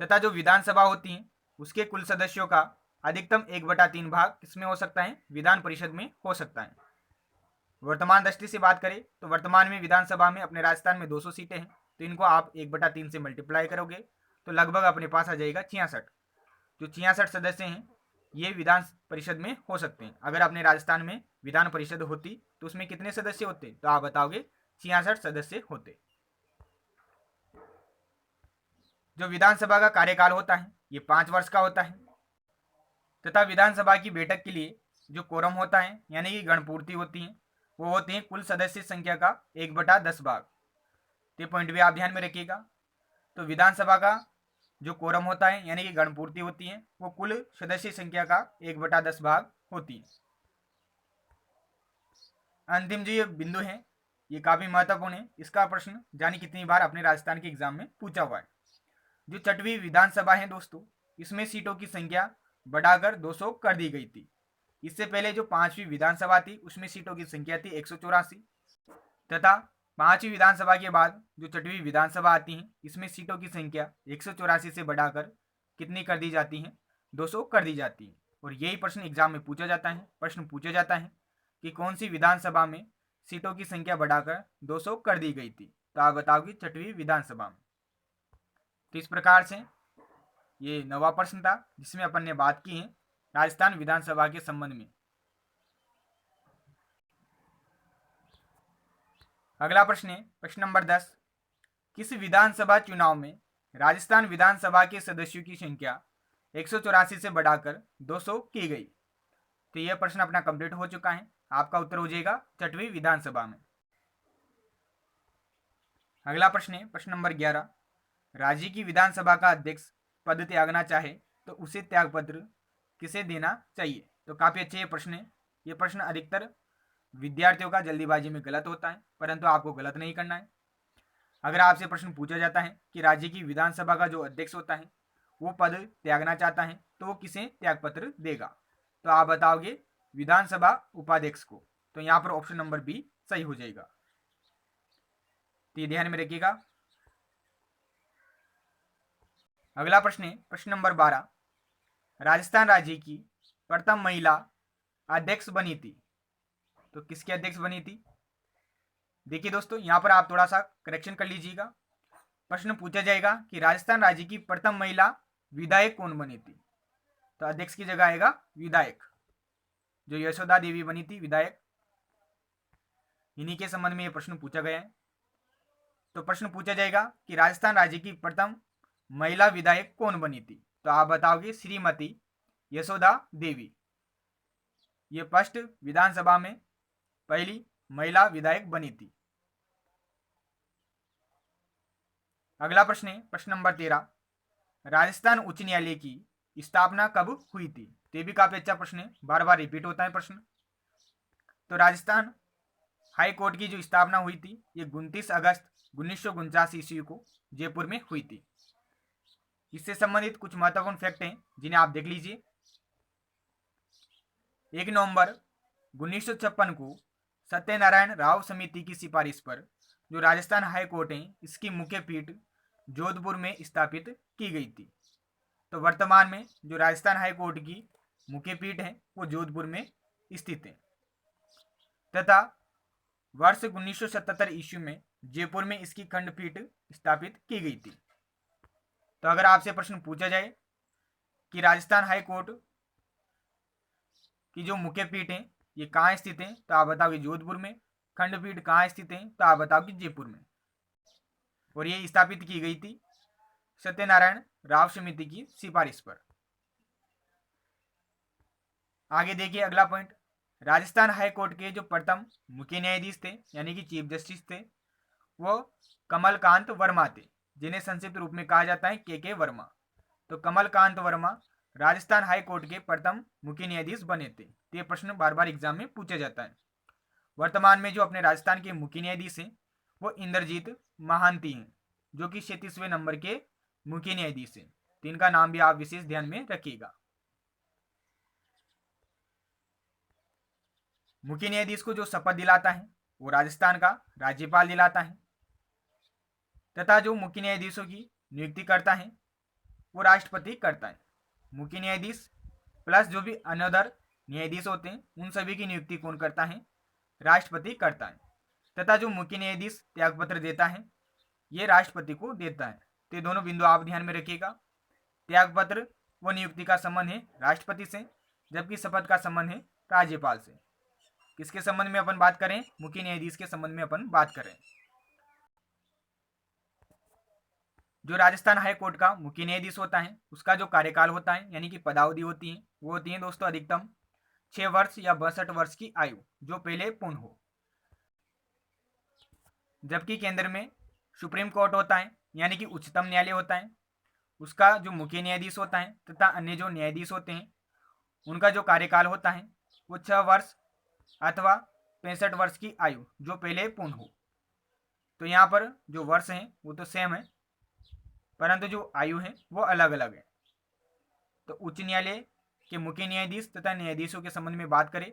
Speaker 1: तथा जो विधानसभा होती है उसके कुल सदस्यों का अधिकतम 1/3 भाग किसमें हो सकता है? विधान परिषद में हो सकता है। वर्तमान दृष्टि से बात करें तो वर्तमान में विधानसभा में अपने राजस्थान में 200 सीटें हैं, तो इनको आप 1/3 से मल्टीप्लाई करोगे तो लगभग अपने पास आ जाएगा 66। जो 66 सदस्य हैं ये विधान परिषद में हो सकते हैं। अगर अपने राजस्थान में विधान परिषद होती तो उसमें कितने सदस्य होते? तो आप बताओगे 66 सदस्य होते। जो विधानसभा का कार्यकाल होता है ये 5 वर्ष का होता है तथा विधानसभा की बैठक के लिए जो कोरम होता है यानी कि गणपूर्ति होती है वो होते हैं कुल सदस्य संख्या का 1/10 भाग। ये पॉइंट भी आप ध्यान में रखिएगा। तो विधानसभा का जो कोरम होता है यानी कि गणपूर्ति होती है वो कुल सदस्य संख्या का 1/10 भाग होती है। अंतिम जो ये बिंदु है ये काफी महत्वपूर्ण है। इसका प्रश्न जाने कितनी बार अपने राजस्थान के एग्जाम में पूछा हुआ है। जो 6वीं विधानसभा है दोस्तों इसमें सीटों की संख्या बढ़ाकर 200 कर दी गई थी। इससे पहले जो 5वीं विधानसभा थी उसमें सीटों की संख्या थी 184 तथा पांचवी विधानसभा के बाद जो छठवीं विधानसभा आती है, इसमें सीटों की संख्या 184 से बढ़ाकर कितनी कर दी जाती है? 200 कर दी जाती है। और यही प्रश्न एग्जाम में पूछा जाता है। प्रश्न पूछा जाता है कि कौन सी विधानसभा में सीटों की संख्या बढ़ाकर 200 कर दी गई थी? तो आप बताओगे छठवीं विधानसभा में। तो इस प्रकार से ये नवा प्रश्न था जिसमें अपन ने बात की है राजस्थान विधानसभा के संबंध में। अगला प्रश्न है प्रश्न नंबर 10। किस विधानसभा चुनाव में राजस्थान विधानसभा के सदस्यों की संख्या 184 से बढ़ाकर 200 की गई? तो यह प्रश्न अपना कंप्लीट हो चुका है। आपका उत्तर हो जाएगा छठवीं विधानसभा में। अगला प्रश्न है प्रश्न नंबर 11। राज्य की विधानसभा का अध्यक्ष पद त्यागना चाहे तो उसे त्यागपत्र किसे देना चाहिए? तो काफी अच्छे ये प्रश्न है। ये प्रश्न अधिकतर विद्यार्थियों का जल्दीबाजी में गलत होता है, परंतु आपको गलत नहीं करना है। अगर आपसे प्रश्न पूछा जाता है कि राज्य की विधानसभा का जो अध्यक्ष होता है वो पद त्यागना चाहता है तो वो किसे त्यागपत्र देगा? तो आप बताओगे विधानसभा उपाध्यक्ष को। तो यहाँ पर ऑप्शन नंबर बी सही हो जाएगा। तो ये ध्यान में रखिएगा। अगला प्रश्न है प्रश्न नंबर 12। राजस्थान राज्य की प्रथम महिला अध्यक्ष बनी थी, तो किसकी अध्यक्ष बनी थी? देखिए दोस्तों, यहाँ पर आप थोड़ा सा करेक्शन कर लीजिएगा। प्रश्न पूछा जाएगा कि राजस्थान राज्य की प्रथम महिला विधायक कौन बनी थी? तो अध्यक्ष की जगह आएगा विधायक। जो यशोदा देवी बनी थी विधायक, इन्हीं के संबंध में यह प्रश्न पूछा गया है। तो प्रश्न पूछा जाएगा कि राजस्थान राज्य की प्रथम महिला विधायक कौन बनी थी? तो आप बताओगे श्रीमती यशोदा देवी। ये फर्स्ट विधानसभा में पहली महिला विधायक बनी थी। अगला प्रश्न है प्रश्न नंबर 13। राजस्थान उच्च न्यायालय की स्थापना कब हुई थी? तो ये भी काफी अच्छा प्रश्न है, बार बार रिपीट होता है प्रश्न। तो राजस्थान हाई कोर्ट की जो स्थापना हुई थी ये 29 अगस्त 1949 ईस्वी को जयपुर में हुई थी। इससे संबंधित कुछ महत्वपूर्ण फैक्ट हैं जिन्हें आप देख लीजिए। 1 नवंबर 1956 को सत्यनारायण राव समिति की सिफारिश पर जो राजस्थान हाई कोर्ट है इसकी मुख्य पीठ जोधपुर में स्थापित की गई थी। तो वर्तमान में जो राजस्थान हाई कोर्ट की मुख्य पीठ है वो जोधपुर में स्थित है तथा वर्ष 1977 ईस्वी में जयपुर में इसकी खंडपीठ स्थापित की गई थी। तो अगर आपसे प्रश्न पूछा जाए कि राजस्थान हाई कोर्ट की जो मुख्य पीठ है ये कहाँ स्थित है, तो आप बताओगे जोधपुर में। खंडपीठ कहाँ स्थित है, तो आप बताओगे जयपुर में। और ये स्थापित की गई थी सत्यनारायण राव समिति की सिफारिश पर। आगे देखिए अगला पॉइंट। राजस्थान हाई कोर्ट के जो प्रथम मुख्य न्यायाधीश थे यानी कि चीफ जस्टिस थे वो कमलकांत वर्मा थे, जिन्हें संक्षिप्त रूप में कहा जाता है के वर्मा। तो कमलकांत वर्मा राजस्थान हाई कोर्ट के प्रथम मुख्य न्यायाधीश बने थे। तो ये प्रश्न बार बार एग्जाम में पूछा जाता है। वर्तमान में जो अपने राजस्थान के मुख्य न्यायाधीश हैं वो इंद्रजीत महांती हैं, जो कि 37वें नंबर के मुख्य न्यायाधीश हैं। तो इनका नाम भी आप विशेष ध्यान में रखिएगा। मुख्य न्यायाधीश को जो शपथ दिलाता है वो राजस्थान का राज्यपाल दिलाता है तथा जो मुख्य न्यायाधीशों की नियुक्ति करता है वो राष्ट्रपति करता है। मुख्य न्यायाधीश प्लस जो भी अनदर न्यायाधीश होते हैं उन सभी की नियुक्ति कौन करता है? राष्ट्रपति करता है। तथा जो मुख्य न्यायाधीश त्यागपत्र देता है ये राष्ट्रपति को देता है। तो ये दोनों बिंदु आप ध्यान में रखिएगा। त्यागपत्र व नियुक्ति का संबंध है राष्ट्रपति से, जबकि शपथ का संबंध है राज्यपाल से। किसके संबंध में अपन बात करें? मुख्य न्यायाधीश के संबंध में अपन बात करें। जो राजस्थान हाई कोर्ट का मुख्य न्यायाधीश होता है उसका जो कार्यकाल होता है यानी कि पदावधि होती है वो होती है दोस्तों अधिकतम 6 वर्ष या 62 वर्ष की आयु जो पहले पूर्ण हो। जबकि केंद्र में सुप्रीम कोर्ट होता है यानी कि उच्चतम न्यायालय होता है, उसका जो मुख्य न्यायाधीश होता है तथा अन्य जो न्यायाधीश होते हैं उनका जो कार्यकाल होता है वो 6 वर्ष अथवा 65 वर्ष की आयु जो पहले पूर्ण हो। तो यहाँ पर जो वर्ष हैं वो तो सेम है परंतु जो आयु है वो अलग अलग है। तो उच्च न्यायालय के मुख्य न्यायाधीश तथा न्यायाधीशों के संबंध में बात करें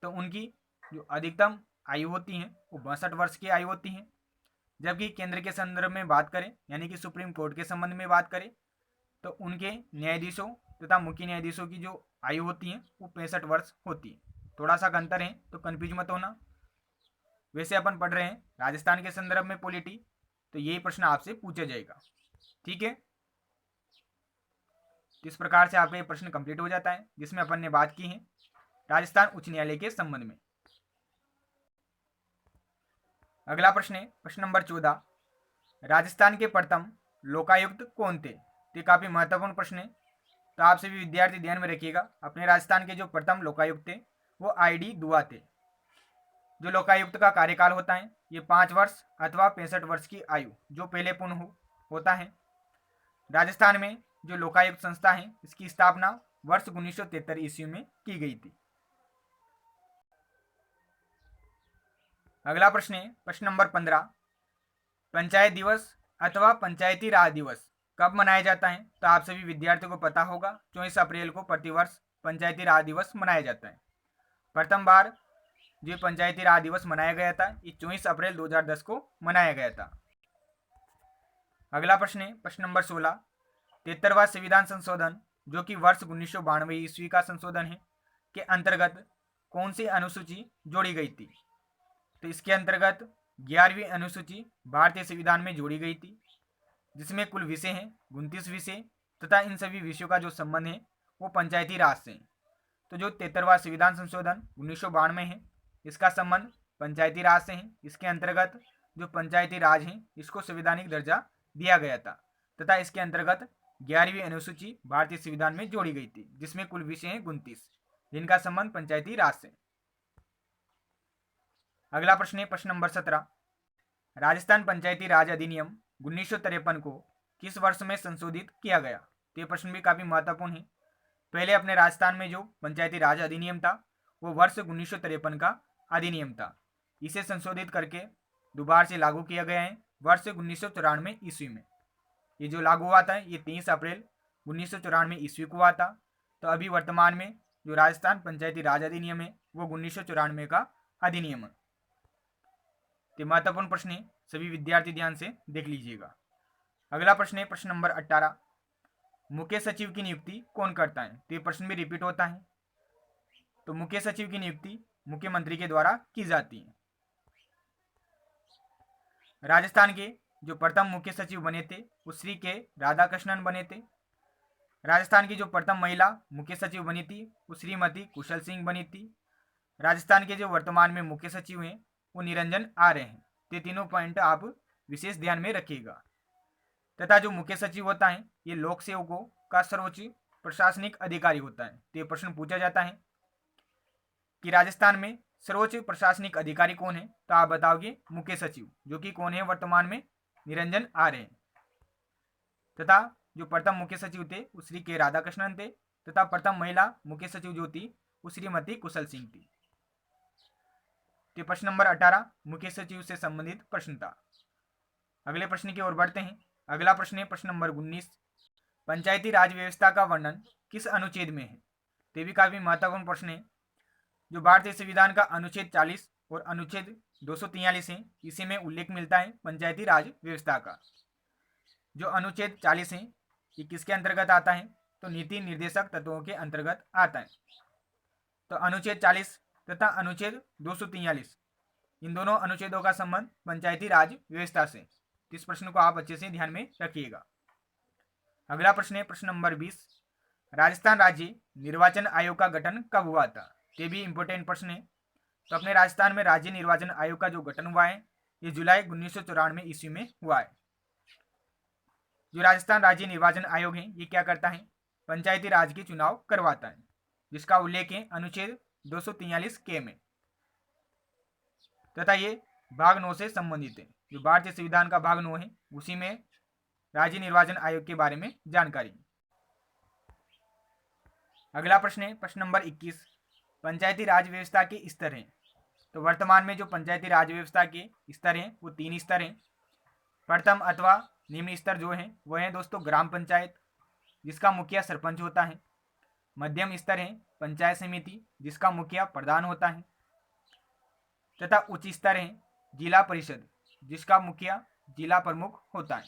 Speaker 1: तो उनकी जो अधिकतम आयु होती हैं वो 62 वर्ष की आयु होती हैं। जबकि केंद्र के संदर्भ में बात करें, यानी कि सुप्रीम कोर्ट के संबंध में बात करें, तो उनके न्यायाधीशों तथा मुख्य न्यायाधीशों की जो आयु होती है वो 65 वर्ष होती है। थोड़ा सा अंतर है, तो कन्फ्यूज मत होना। वैसे अपन पढ़ रहे हैं राजस्थान के संदर्भ में पॉलिटी, तो यही प्रश्न आपसे पूछा जाएगा। ठीक है, इस प्रकार से आपका ये प्रश्न कंप्लीट हो जाता है, जिसमें अपन ने बात की है राजस्थान उच्च न्यायालय के संबंध में। अगला प्रश्न है प्रश्न नंबर 14, राजस्थान के प्रथम लोकायुक्त कौन थे? तो काफी महत्वपूर्ण प्रश्न है, तो आप सभी विद्यार्थी ध्यान में रखिएगा। अपने राजस्थान के जो प्रथम लोकायुक्त थे वो ID दुआ थे। जो लोकायुक्त का कार्यकाल होता है ये 5 वर्ष अथवा 65 वर्ष की आयु जो पहले पूर्ण होता है। राजस्थान में जो लोकायुक्त संस्था है इसकी स्थापना वर्ष 1973 ईस्वी में की गई थी। अगला प्रश्न है प्रश्न नंबर 15, पंचायत दिवस अथवा पंचायती राज दिवस कब मनाया जाता है? तो आप सभी विद्यार्थियों को पता होगा 24 अप्रैल को प्रतिवर्ष पंचायती राज दिवस मनाया जाता है। प्रथम बार जो पंचायती राज दिवस मनाया गया था ये 24 अप्रैल 2010 को मनाया गया था। अगला प्रश्न है प्रश्न नंबर 16, 73वां संविधान संशोधन जो कि वर्ष 1992 ईस्वी का संशोधन है के अंतर्गत कौन सी अनुसूची जोड़ी गई थी? तो इसके अंतर्गत 11वीं अनुसूची भारतीय संविधान में जोड़ी गई थी, जिसमें कुल विषय हैं 29 विषय तथा इन सभी विषयों का जो संबंध है वो पंचायती राज से है। तो जो 73वां संविधान संशोधन 1992 है इसका संबंध पंचायती राज से है। इसके अंतर्गत जो पंचायती राज है इसको संवैधानिक दर्जा दिया गया था तथा इसके अंतर्गत 11वीं अनुसूची भारतीय संविधान में जोड़ी गई थी, जिसमें कुल विषय हैं 29 जिनका संबंध पंचायती राज से। अगला प्रश्न है प्रश्न नंबर 17, राजस्थान पंचायती राज अधिनियम 1953 को किस वर्ष में संशोधित किया गया? तो ये प्रश्न भी काफी महत्वपूर्ण है। पहले अपने राजस्थान में जो पंचायती राज अधिनियम था वो वर्ष 1953 का अधिनियम था। इसे संशोधित करके दोबारा से लागू किया गया है वर्ष 1994 ईस्वी में। ये जो लागू हुआ था ये 23 अप्रैल 1994 ईस्वी को हुआ था। तो अभी वर्तमान में जो राजस्थान पंचायती राज अधिनियम है वो 1994 का अधिनियम है। तो महत्वपूर्ण प्रश्न है, सभी विद्यार्थी ध्यान से देख लीजिएगा। अगला प्रश्न है प्रश्न नंबर 18, मुख्य सचिव की नियुक्ति कौन करता है? तो ये प्रश्न भी रिपीट होता है। तो मुख्य सचिव की नियुक्ति मुख्यमंत्री के द्वारा की जाती है। राजस्थान के जो प्रथम मुख्य सचिव बने थे वो श्री के राधाकृष्णन बने थे। राजस्थान की जो प्रथम महिला मुख्य सचिव बनी थी वो श्रीमती कुशल सिंह बनी थी। राजस्थान के जो वर्तमान में मुख्य सचिव हैं वो निरंजन आर्य हैं। ये तीनों पॉइंट आप विशेष ध्यान में रखिएगा। तथा जो मुख्य सचिव होता है ये लोक सेवकों का सर्वोच्च प्रशासनिक अधिकारी होता है। तो ये प्रश्न पूछा जाता है कि राजस्थान में सर्वोच्च प्रशासनिक अधिकारी कौन है? तो आप बताओगे मुख्य सचिव, जो कि कौन है वर्तमान में? निरंजन आर्य हैं। तथा जो प्रथम मुख्य सचिव थे वो श्री के राधाकृष्णन थे तथा प्रथम महिला मुख्य सचिव जो थी वो श्रीमती कुशल सिंह थी। तो प्रश्न नंबर 18 मुख्य सचिव से संबंधित प्रश्न था। अगले प्रश्न की ओर बढ़ते हैं। अगला प्रश्न है प्रश्न नंबर 19, पंचायती राज व्यवस्था का वर्णन किस अनुच्छेद में है? तो भी काफी महत्वपूर्ण प्रश्न है। जो भारतीय संविधान का अनुच्छेद 40 और अनुच्छेद 243 है इसी में उल्लेख मिलता है पंचायती राज व्यवस्था का। जो अनुच्छेद 40 है ये किसके अंतर्गत आता है? तो नीति निर्देशक तत्वों के अंतर्गत आता है। तो अनुच्छेद 40 तथा अनुच्छेद 243 इन दोनों अनुच्छेदों का संबंध पंचायती राज व्यवस्था से। इस प्रश्न को आप अच्छे से ध्यान में रखिएगा। अगला प्रश्न है प्रश्न नंबर 20, राजस्थान राज्य निर्वाचन आयोग का गठन कब हुआ था? ये भी इंपॉर्टेंट प्रश्न है। तो अपने राजस्थान में राज्य निर्वाचन आयोग का जो गठन हुआ है ये जुलाई 1994 ईस्वी में हुआ है। जो राजस्थान राज्य निर्वाचन आयोग है ये क्या करता है? पंचायती राज के चुनाव करवाता है, जिसका उल्लेख है अनुच्छेद 243 के में। तथा ये भाग 9 से संबंधित है। जो भारतीय संविधान का भाग 9 है उसी में राज्य निर्वाचन आयोग के बारे में जानकारी। अगला प्रश्न है प्रश्न नंबर 21, पंचायती राज व्यवस्था के स्तर हैं। तो वर्तमान में जो पंचायती राज व्यवस्था के स्तर हैं वो 3 स्तर हैं। प्रथम अथवा निम्न स्तर जो है वह है दोस्तों ग्राम पंचायत, जिसका मुखिया सरपंच होता है। मध्यम स्तर है पंचायत समिति, जिसका मुखिया प्रधान होता है। तथा उच्च स्तर है जिला परिषद, जिसका मुखिया जिला प्रमुख होता है।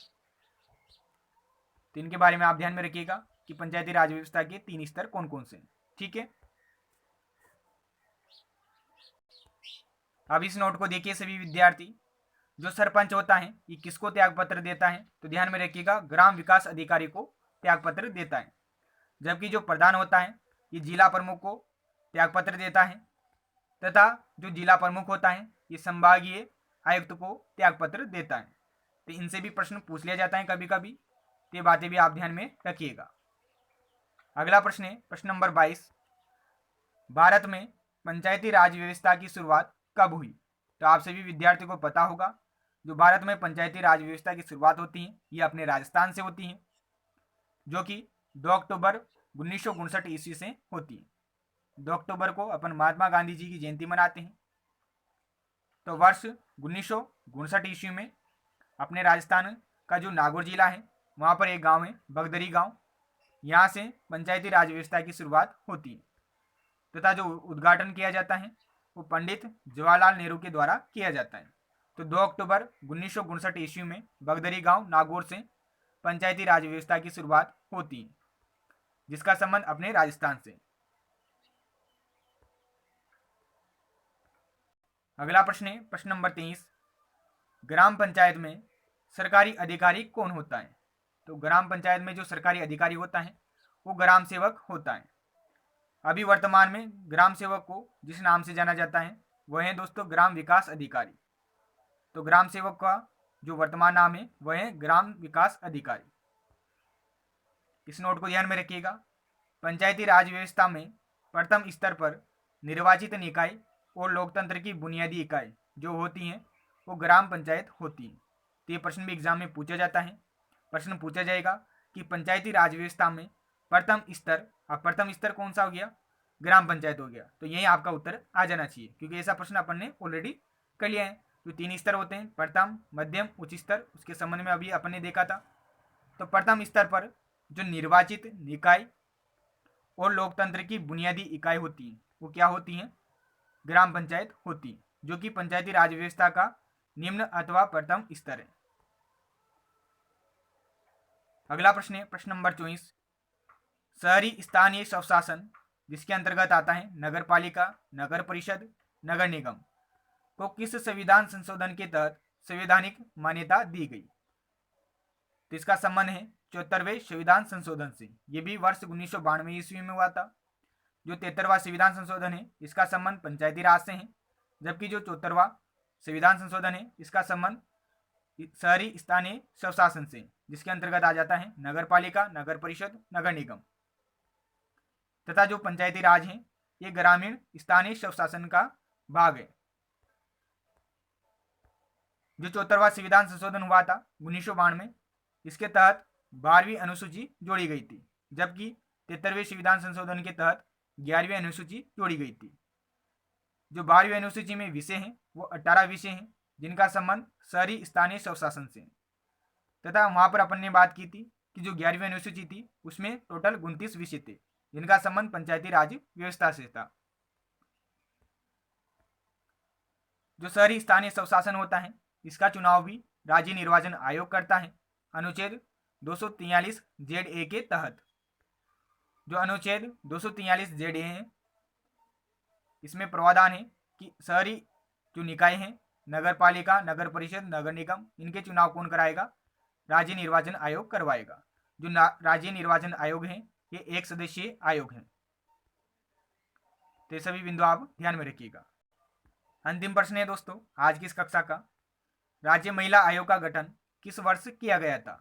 Speaker 1: तो इनके बारे में आप ध्यान में रखिएगा कि पंचायती राज व्यवस्था के 3 स्तर कौन कौन से हैं। ठीक है, अब इस नोट को देखिए सभी विद्यार्थी। जो सरपंच होता है ये किसको त्याग पत्र देता है? तो ध्यान में रखिएगा, ग्राम विकास अधिकारी को त्याग पत्र देता है। जबकि जो प्रधान होता है ये जिला प्रमुख को त्याग पत्र देता है, तथा जो जिला प्रमुख होता है ये संभागीय आयुक्त को त्याग पत्र देता है। तो इनसे भी प्रश्न पूछ लिया जाता है कभी कभी, तो ये बातें भी आप ध्यान में रखिएगा। अगला प्रश्न है प्रश्न नंबर 22। भारत में पंचायती राज व्यवस्था की शुरुआत कब हुई? तो आप सभी विद्यार्थियों को पता होगा, जो भारत में पंचायती राज व्यवस्था की शुरुआत होती है ये अपने राजस्थान से होती है, जो कि 2 अक्टूबर 1959 ईस्वी से होती है। 2 अक्टूबर को अपन महात्मा गांधी जी की जयंती मनाते हैं। तो वर्ष 1959 ईस्वी में अपने राजस्थान का जो नागौर जिला है वहाँ पर एक गांव है बगदरी गांव, यहाँ से पंचायती राज व्यवस्था की शुरुआत होती है, तथा जो उद्घाटन किया जाता है वो पंडित जवाहरलाल नेहरू के द्वारा किया जाता है। तो 2 अक्टूबर 1959 ईस्वी में बगदरी गांव नागौर से पंचायती राज व्यवस्था की शुरुआत होती है, जिसका संबंध अपने राजस्थान से। अगला प्रश्न है प्रश्न नंबर 23। ग्राम पंचायत में सरकारी अधिकारी कौन होता है? तो ग्राम पंचायत में जो सरकारी अधिकारी होता है वो ग्राम सेवक होता है। अभी वर्तमान में ग्राम सेवक को जिस नाम से जाना जाता है वह है दोस्तों ग्राम विकास अधिकारी। तो ग्राम सेवक का जो वर्तमान नाम है वह है ग्राम विकास अधिकारी। इस नोट को ध्यान में रखिएगा। पंचायती राज व्यवस्था में प्रथम स्तर पर निर्वाचित निकाय और लोकतंत्र की बुनियादी इकाई जो होती हैं वो ग्राम पंचायत होती है। तो ये प्रश्न भी एग्जाम में पूछा जाता है। प्रश्न पूछा जाएगा कि पंचायती राज व्यवस्था में प्रथम स्तर, अब प्रथम स्तर कौन सा हो गया? ग्राम पंचायत हो गया। तो यही आपका उत्तर आ जाना चाहिए, क्योंकि ऐसा प्रश्न अपन ने ऑलरेडी कर लिया है। तो 3 स्तर होते हैं, प्रथम, मध्यम, उच्च स्तर, उसके संबंध में अभी अपन ने देखा था। तो प्रथम स्तर पर जो निर्वाचित निकाय और लोकतंत्र की बुनियादी इकाई होती है वो क्या होती है? ग्राम पंचायत होती है, जो कि पंचायती राज व्यवस्था का निम्न अथवा प्रथम स्तर है। अगला प्रश्न है प्रश्न नंबर 24। शहरी स्थानीय स्वशासन, जिसके अंतर्गत आता है नगर पालिका, नगर परिषद, नगर निगम, को किस संविधान संशोधन के तहत संवैधानिक मान्यता दी गई? तो इसका संबंध है 74वें संविधान संशोधन से। यह भी वर्ष 1992 ईस्वी में हुआ था। जो 73वां संविधान संशोधन है इसका संबंध पंचायती राज से है, जबकि जो 74वां संविधान संशोधन है इसका संबंध शहरी स्थानीय स्वशासन से, जिसके अंतर्गत आ जाता है नगर पालिका, नगर परिषद, नगर निगम, तथा जो पंचायती राज है ये ग्रामीण स्थानीय स्वशासन का भाग है। जो 74वां संविधान संशोधन हुआ था 1992, इसके तहत 12वीं अनुसूची जोड़ी गई थी, जबकि 73वें संविधान संशोधन के तहत 11वीं अनुसूची जोड़ी गई थी। जो 12वीं अनुसूची में विषय हैं वो 18 विषय हैं, जिनका संबंध शहरी स्थानीय स्वशासन से, तथा वहां पर अपन ने बात की थी कि जो 11वीं अनुसूची थी उसमें टोटल 29 विषय थे, जिनका संबंध पंचायती राज व्यवस्था से था। जो शहरी स्थानीय स्वशासन होता है इसका चुनाव भी राज्य निर्वाचन आयोग करता है, अनुच्छेद 243 ZA के तहत। जो अनुच्छेद 243 ZA है इसमें प्रावधान है कि शहरी जो निकाय हैं, नगर पालिका, नगर परिषद, नगर निगम, इनके चुनाव कौन कराएगा? राज्य निर्वाचन आयोग करवाएगा। जो राज्य निर्वाचन आयोग है ये 1 सदस्यीय आयोग है। तो ये सभी बिंदु आप ध्यान में रखिएगा। अंतिम प्रश्न है दोस्तों आज की इस कक्षा का, राज्य महिला आयोग का गठन किस वर्ष किया गया था?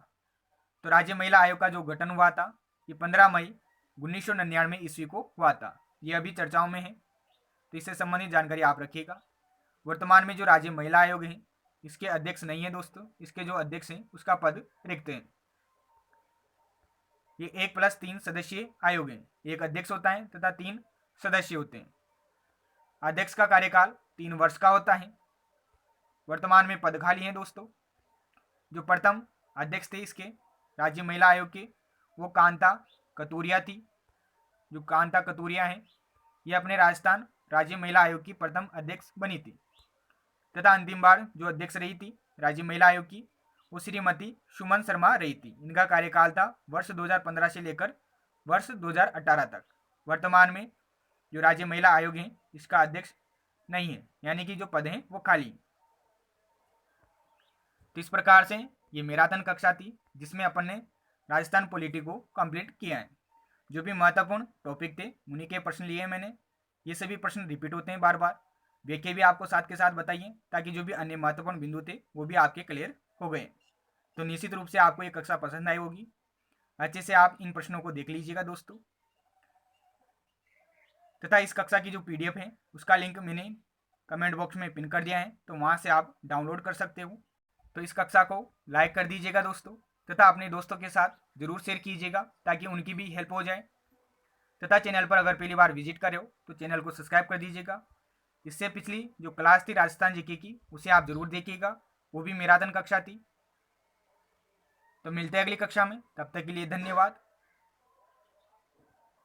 Speaker 1: तो राज्य महिला आयोग का जो गठन हुआ था ये 15 मई 1999 ईस्वी को हुआ था। ये अभी चर्चाओं में है, तो इससे संबंधित जानकारी आप रखिएगा। वर्तमान में जो राज्य महिला आयोग है इसके अध्यक्ष नहीं है दोस्तों, इसके जो अध्यक्ष हैं उसका पद रिक्त है। ये 1+3 सदस्यीय आयोग है, एक अध्यक्ष होता है तथा 3 सदस्य होते हैं। अध्यक्ष का कार्यकाल 3 वर्ष का होता है। वर्तमान में पद खाली हैं दोस्तों। जो प्रथम अध्यक्ष थे इसके राज्य महिला आयोग के वो कांता कतूरिया थी। जो कांता कतूरिया हैं ये अपने राजस्थान राज्य महिला आयोग की प्रथम अध्यक्ष बनी थी। तथा अंतिम बार जो अध्यक्ष रही थी राज्य महिला आयोग की वो श्रीमती सुमन शर्मा रही थी। इनका कार्यकाल था वर्ष 2015 से लेकर वर्ष 2018 तक। वर्तमान में जो राज्य महिला आयोग है इसका अध्यक्ष नहीं है, यानी कि जो पद हैं वो खाली। तो इस प्रकार से ये मैराथन कक्षा थी जिसमें अपन ने राजस्थान पॉलिटी को कंप्लीट किया है। जो भी महत्वपूर्ण टॉपिक थे उन्हीं के प्रश्न लिए मैंने। ये सभी प्रश्न रिपीट होते हैं बार बार, वे के भी आपको साथ के साथ बताइए ताकि जो भी अन्य महत्वपूर्ण बिंदु थे वो भी आपके क्लियर हो गए। तो निश्चित रूप से आपको ये कक्षा पसंद आई होगी। अच्छे से आप इन प्रश्नों को देख लीजिएगा दोस्तों। तथा इस कक्षा की जो पीडीएफ है उसका लिंक मैंने कमेंट बॉक्स में पिन कर दिया है, तो वहाँ से आप डाउनलोड कर सकते हो। तो इस कक्षा को लाइक कर दीजिएगा दोस्तों, तथा अपने दोस्तों के साथ जरूर शेयर कीजिएगा ताकि उनकी भी हेल्प हो जाए। तथा चैनल पर अगर पहली बार विजिट करे हो तो चैनल को सब्सक्राइब कर दीजिएगा। इससे पिछली जो क्लास थी राजस्थान जीके की उसे आप जरूर देखिएगा, वो भी मैराथन कक्षा थी। तो मिलते हैं अगली कक्षा में, तब तक के लिए धन्यवाद।